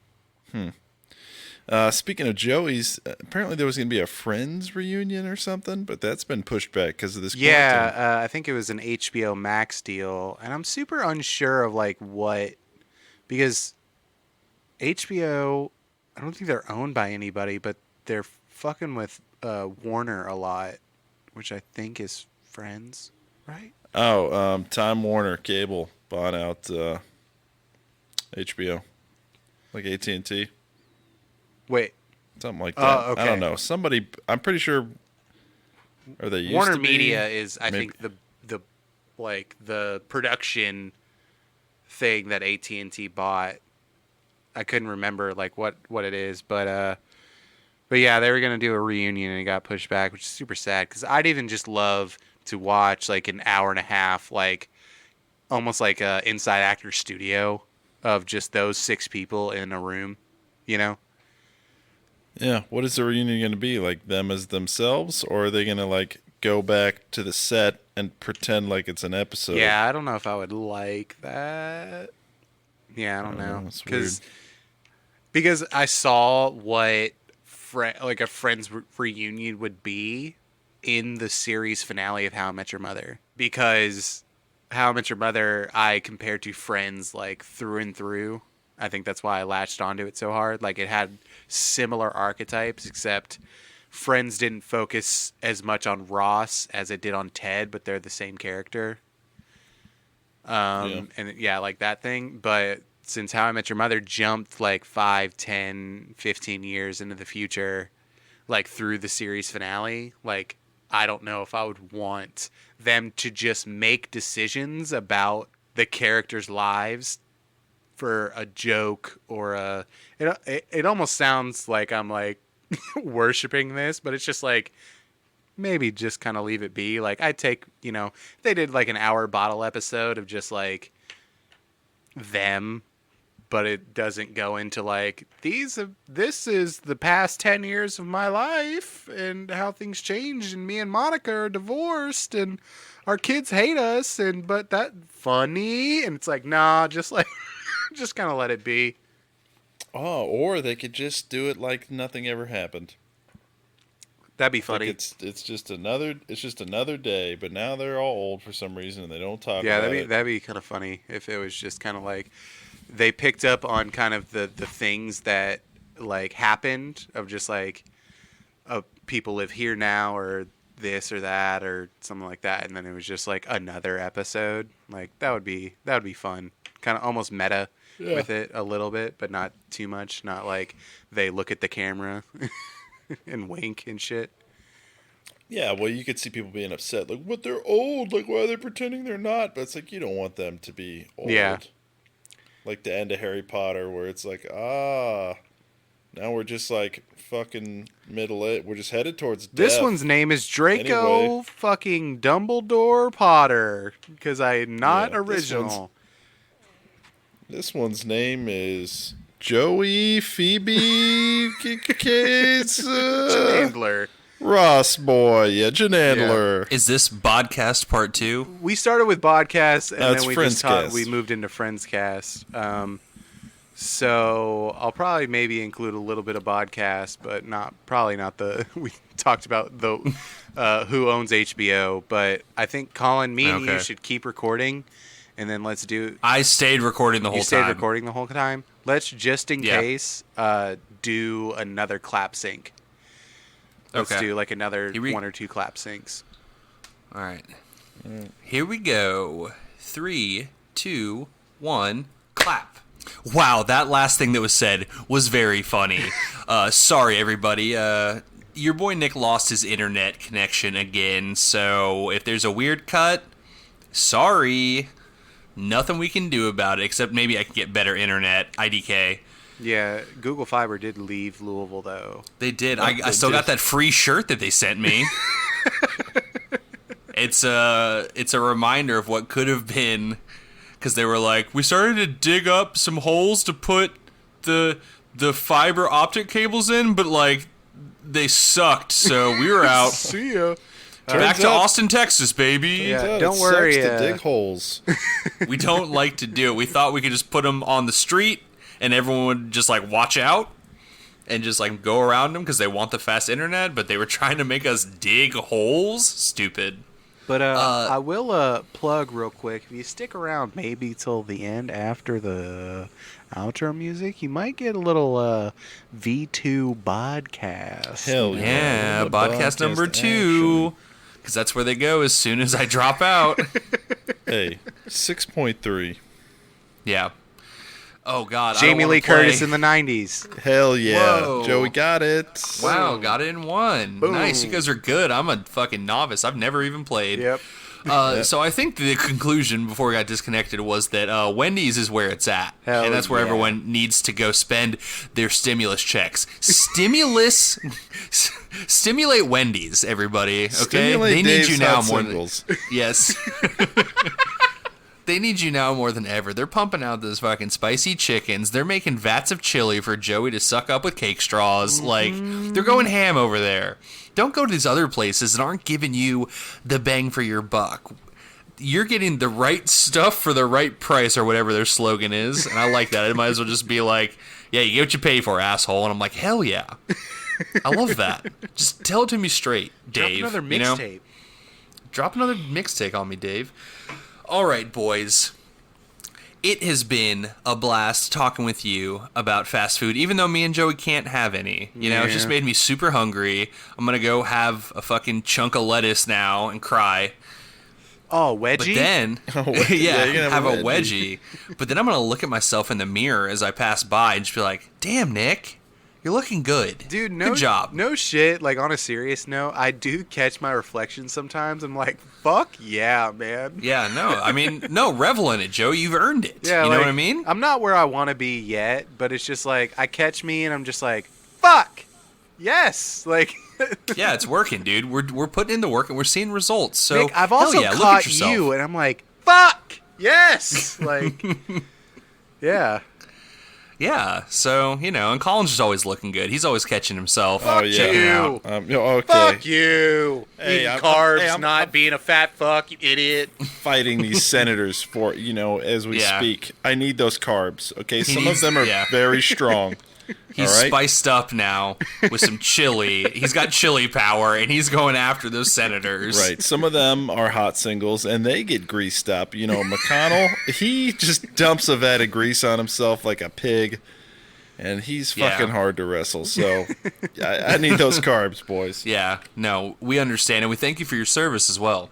Speaking of Joey's, apparently there was going to be a Friends reunion or something, but that's been pushed back because of this quarantine. Yeah, I think it was an HBO Max deal, and I'm super unsure of like what, because HBO, I don't think they're owned by anybody, but they're fucking with Warner a lot, which I think is Friends, right? Oh, Time Warner Cable bought out HBO, like AT&T, Wait, something like that. okay. I don't know. Somebody, I'm pretty sure. Or they used Warner to be? Media is, I Maybe- think, the production thing that AT&T bought. I couldn't remember like what it is, but yeah, they were gonna do a reunion and it got pushed back, which is super sad because I'd even just love to watch like an hour and a half, like almost like a Inside Actor studio of just those 6 people in a room, you know? Yeah. What is the reunion going to be? Like them as themselves, or are they going to like go back to the set and pretend like it's an episode? Yeah, I don't know if I would like that. Yeah, I don't know. That's weird. Because I saw what like a Friends reunion would be in the series finale of How I Met Your Mother. Because How I Met Your Mother, I compare to Friends like through and through. I think that's why I latched onto it so hard. Like it had similar archetypes, except Friends didn't focus as much on Ross as it did on Ted, but they're the same character. And yeah, like that thing. But since How I Met Your Mother jumped like 5, 10, 15 years into the future, like through the series finale, like I don't know if I would want them to just make decisions about the characters' lives for a joke or a it almost sounds like I'm like worshiping this, but it's just like maybe just kind of leave it be. Like I'd take, if they did like an hour bottle episode of just like them, but it doesn't go into like this is the past 10 years of my life and how things changed and me and Monica are divorced and our kids hate us but that funny, and it's like nah, just like just kind of let it be. Oh, or they could just do it like nothing ever happened. That'd be Like funny. it's just another day, but now they're all old for some reason and they don't talk Yeah, about it. that'd be kind of funny if it was just kind of like they picked up on kind of the things that like happened of just like people live here now or this or that or something like that, and then it was just like another episode. Like that would be fun. Kind of almost meta with it a little bit, but not too much. Not like they look at the camera and wink and shit. Yeah, well, you could see people being upset, like, "What? They're old. Like, why are they pretending they're not?" But it's like you don't want them to be old. Yeah. Like the end of Harry Potter, where it's like, Now we're just like fucking we're just headed towards death. This one's name is Draco Anyway. fucking Dumbledore Potter, because I'm not Yeah, original. This one's name is Joey Phoebe Kate's Chandler. Ross boy. Yeah, Janandler. Is this BodCast Part 2? We started with BodCast, and That's then we just Friendscast. we moved into Friendscast. So I'll probably maybe include a little bit of BodCast, but probably not the. We talked about the who owns HBO, but I think Colin, me and you Okay. should keep recording, and then let's do. I stayed recording the whole You stayed time. recording the whole time. Let's just in Yeah. case do another clap sync. Let's Okay. do like another Here we- 1 or 2 clap syncs. All right. Here we go. 3, 2, 1, clap. Wow, that last thing that was said was very funny. Sorry, everybody. Your boy Nick lost his internet connection again, so if there's a weird cut, sorry. Nothing we can do about it, except maybe I can get better internet. IDK. Yeah, Google Fiber did leave Louisville though. They did. I still got that free shirt that they sent me. It's a reminder of what could have been, because they were like, we started to dig up some holes to put the fiber optic cables in, but like they sucked, so we were out. See ya. Back to Turns out- Austin, Texas, baby. Yeah. Turns out don't it worry, sucks to dig holes. We don't like to do it. We thought we could just put them on the street and everyone would just like watch out and just like go around them because they want the fast internet, but they were trying to make us dig holes. Stupid. But I will plug real quick. If you stick around maybe till the end after the outro music, you might get a little V2 podcast. Hell yeah. Yeah, The podcast number 2. Because that's where they go as soon as I drop out. Hey, 6.3. Yeah. Oh, God. I don't Jamie wanna Lee play. Curtis in the 90s. Hell yeah. Whoa. Joey got it. Wow, got it in 1. Boom. Nice. You guys are good. I'm a fucking novice. I've never even played. Yep. So I think the conclusion before we got disconnected was that Wendy's is where it's at. Hell and that's where yeah. everyone needs to go spend their stimulus checks. Stimulate Wendy's, everybody. Okay? Stimulate they need Dave's you now hot more singles. than Yes. They need you now more than ever. They're pumping out those fucking spicy chickens. They're making vats of chili for Joey to suck up with cake straws. Like, they're going ham over there. Don't go to these other places that aren't giving you the bang for your buck. You're getting the right stuff for the right price, or whatever their slogan is. And I like that. It might as well just be like, yeah, you get what you pay for, asshole. And I'm like, hell yeah. I love that. Just tell it to me straight, Dave. Drop another you know? mixtape. Drop another mixtape on me, Dave. All right, boys. It has been a blast talking with you about fast food, even though me and Joey can't have any. You know, it's just Yeah. made me super hungry. I'm going to go have a fucking chunk of lettuce now and cry. Oh, But wedgie? then, yeah, yeah, you're gonna have a wedgie. But then I'm going to look at myself in the mirror as I pass by and just be like, damn, Nick, you're looking good. Dude, no, good job. No shit. Like, on a serious note, I do catch my reflection sometimes. I'm like, fuck yeah, man. Yeah, no, I mean, no, revel in it, Joe. You've earned it. Yeah, you know like, what I mean? I'm not where I want to be yet, but it's just like, I catch me and I'm just like, fuck. Yes. Like, Yeah, it's working, dude. We're putting in the work and we're seeing results. So Nick, I've hell also yeah, look at caught yourself. you and I'm like, fuck. Yes. Like, yeah. Yeah, so, you know, and Colin's just always looking good. He's always catching himself. Oh, yeah. Checking you. out. Okay. Fuck you. Hey, Eating I'm- carbs, hey, I'm- not being a fat fuck, you idiot. Fighting these senators for, as we Yeah. speak. I need those carbs, okay? Some needs- of them are yeah. very strong. He's all right? spiced up now with some chili. He's got chili power, and he's going after those senators. Right. Some of them are hot singles, and they get greased up. McConnell, he just dumps a vat of grease on himself like a pig, and he's Yeah. fucking hard to wrestle. So I need those carbs, boys. Yeah, no, we understand, and we thank you for your service as well.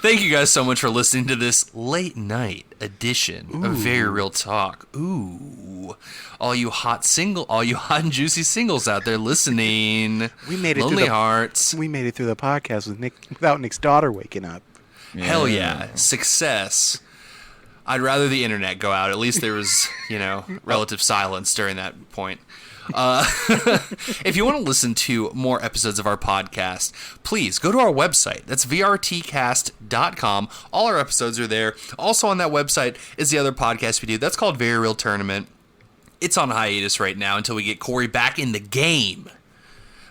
Thank you guys so much for listening to this late night edition of Very Real Talk. Ooh, all you hot and juicy singles out there listening. We made it Lonely through the hearts. We made it through the podcast with Nick without Nick's daughter waking up. Hell yeah, success. I'd rather the internet go out. At least there was, relative silence during that point. If you want to listen to more episodes of our podcast, please go to our website. That's VRTcast.com. All our episodes are there. Also on that website is the other podcast we do. That's called Very Real Tournament. It's on hiatus right now until we get Corey back in the game.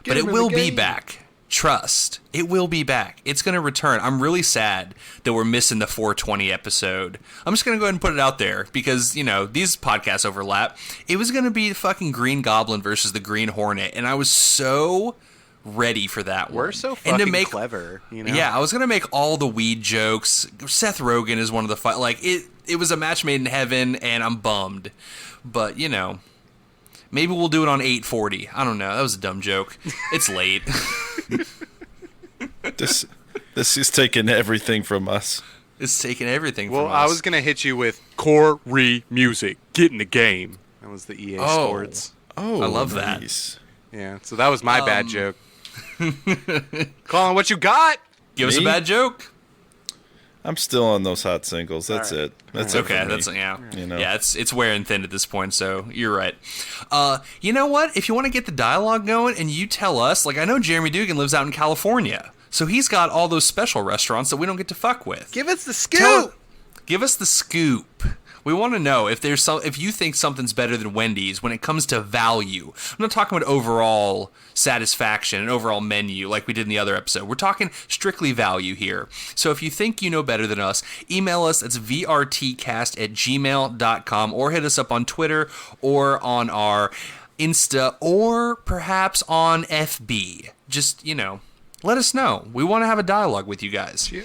But it will be back. Trust. It will be back. It's going to return. I'm really sad that we're missing the 420 episode. I'm just going to go ahead and put it out there because, these podcasts overlap. It was going to be fucking Green Goblin versus the Green Hornet, and I was so ready for that one. We're so fucking clever, Yeah, I was going to make all the weed jokes. Seth Rogen is one of the... It was a match made in heaven, and I'm bummed. But, maybe we'll do it on 840. I don't know. That was a dumb joke. It's late. This is taking everything from us. It's taking everything from us. Well, I was going to hit you with Corey music. Get in the game. That was the EA Sports. Oh, I love nice. that. Yeah, so that was my bad joke. Colin, what you got? Give us a bad joke. I'm still on those hot singles. That's it. That's okay. it for me. That's Yeah, it's wearing thin at this point. So you're right. You know what? If you want to get the dialogue going, and you tell us, I know Jeremy Dugan lives out in California, so he's got all those special restaurants that we don't get to fuck with. Give us the scoop. Give us the scoop. We want to know if you think something's better than Wendy's when it comes to value. I'm not talking about overall satisfaction and overall menu like we did in the other episode. We're talking strictly value here. So if you think you know better than us, email us. That's vrtcast@gmail.com, or hit us up on Twitter or on our Insta, or perhaps on FB. Just, let us know. We want to have a dialogue with you guys. Yeah.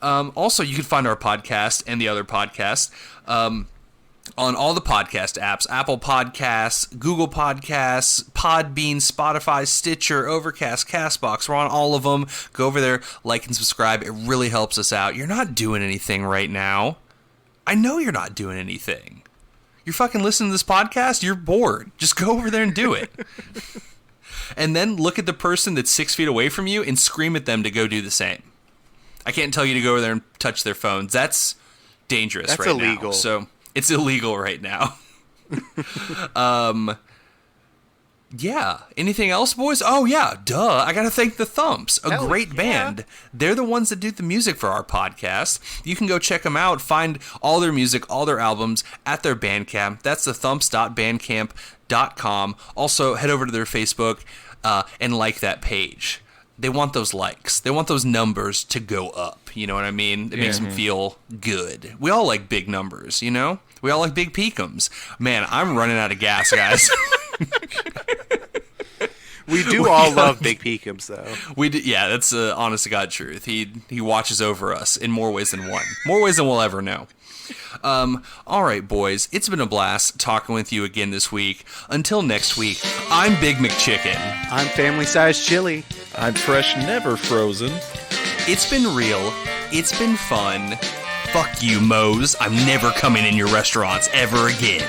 Also, you can find our podcast and the other podcasts on all the podcast apps: Apple Podcasts, Google Podcasts, Podbean, Spotify, Stitcher, Overcast, CastBox. We're on all of them. Go over there, like and subscribe. It really helps us out. You're not doing anything right now. I know you're not doing anything. You're fucking listening to this podcast. You're bored. Just go over there and do it. And then look at the person that's 6 feet away from you and scream at them to go do the same. I can't tell you to go over there and touch their phones. That's dangerous. That's right illegal. Now. So it's illegal right now. Yeah. Anything else, boys? Oh, yeah. Duh. I got to thank the Thumps, a great band. They're the ones that do the music for our podcast. You can go check them out. Find all their music, all their albums at their Bandcamp. That's thethumps.bandcamp.com. Also, head over to their Facebook and like that page. They want those likes. They want those numbers to go up. You know what I mean? It makes them feel good. We all like big numbers, We all like big Peekums. Man, I'm running out of gas, guys. We do all love big Peekums, though. We do, yeah, that's honest to God truth. He watches over us in more ways than one. More ways than we'll ever know. All right, boys. It's been a blast talking with you again this week. Until next week, I'm Big McChicken. I'm Family Size Chili. I'm Fresh Never Frozen. It's been real. It's been fun. Fuck you, Moe's. I'm never coming in your restaurants ever again.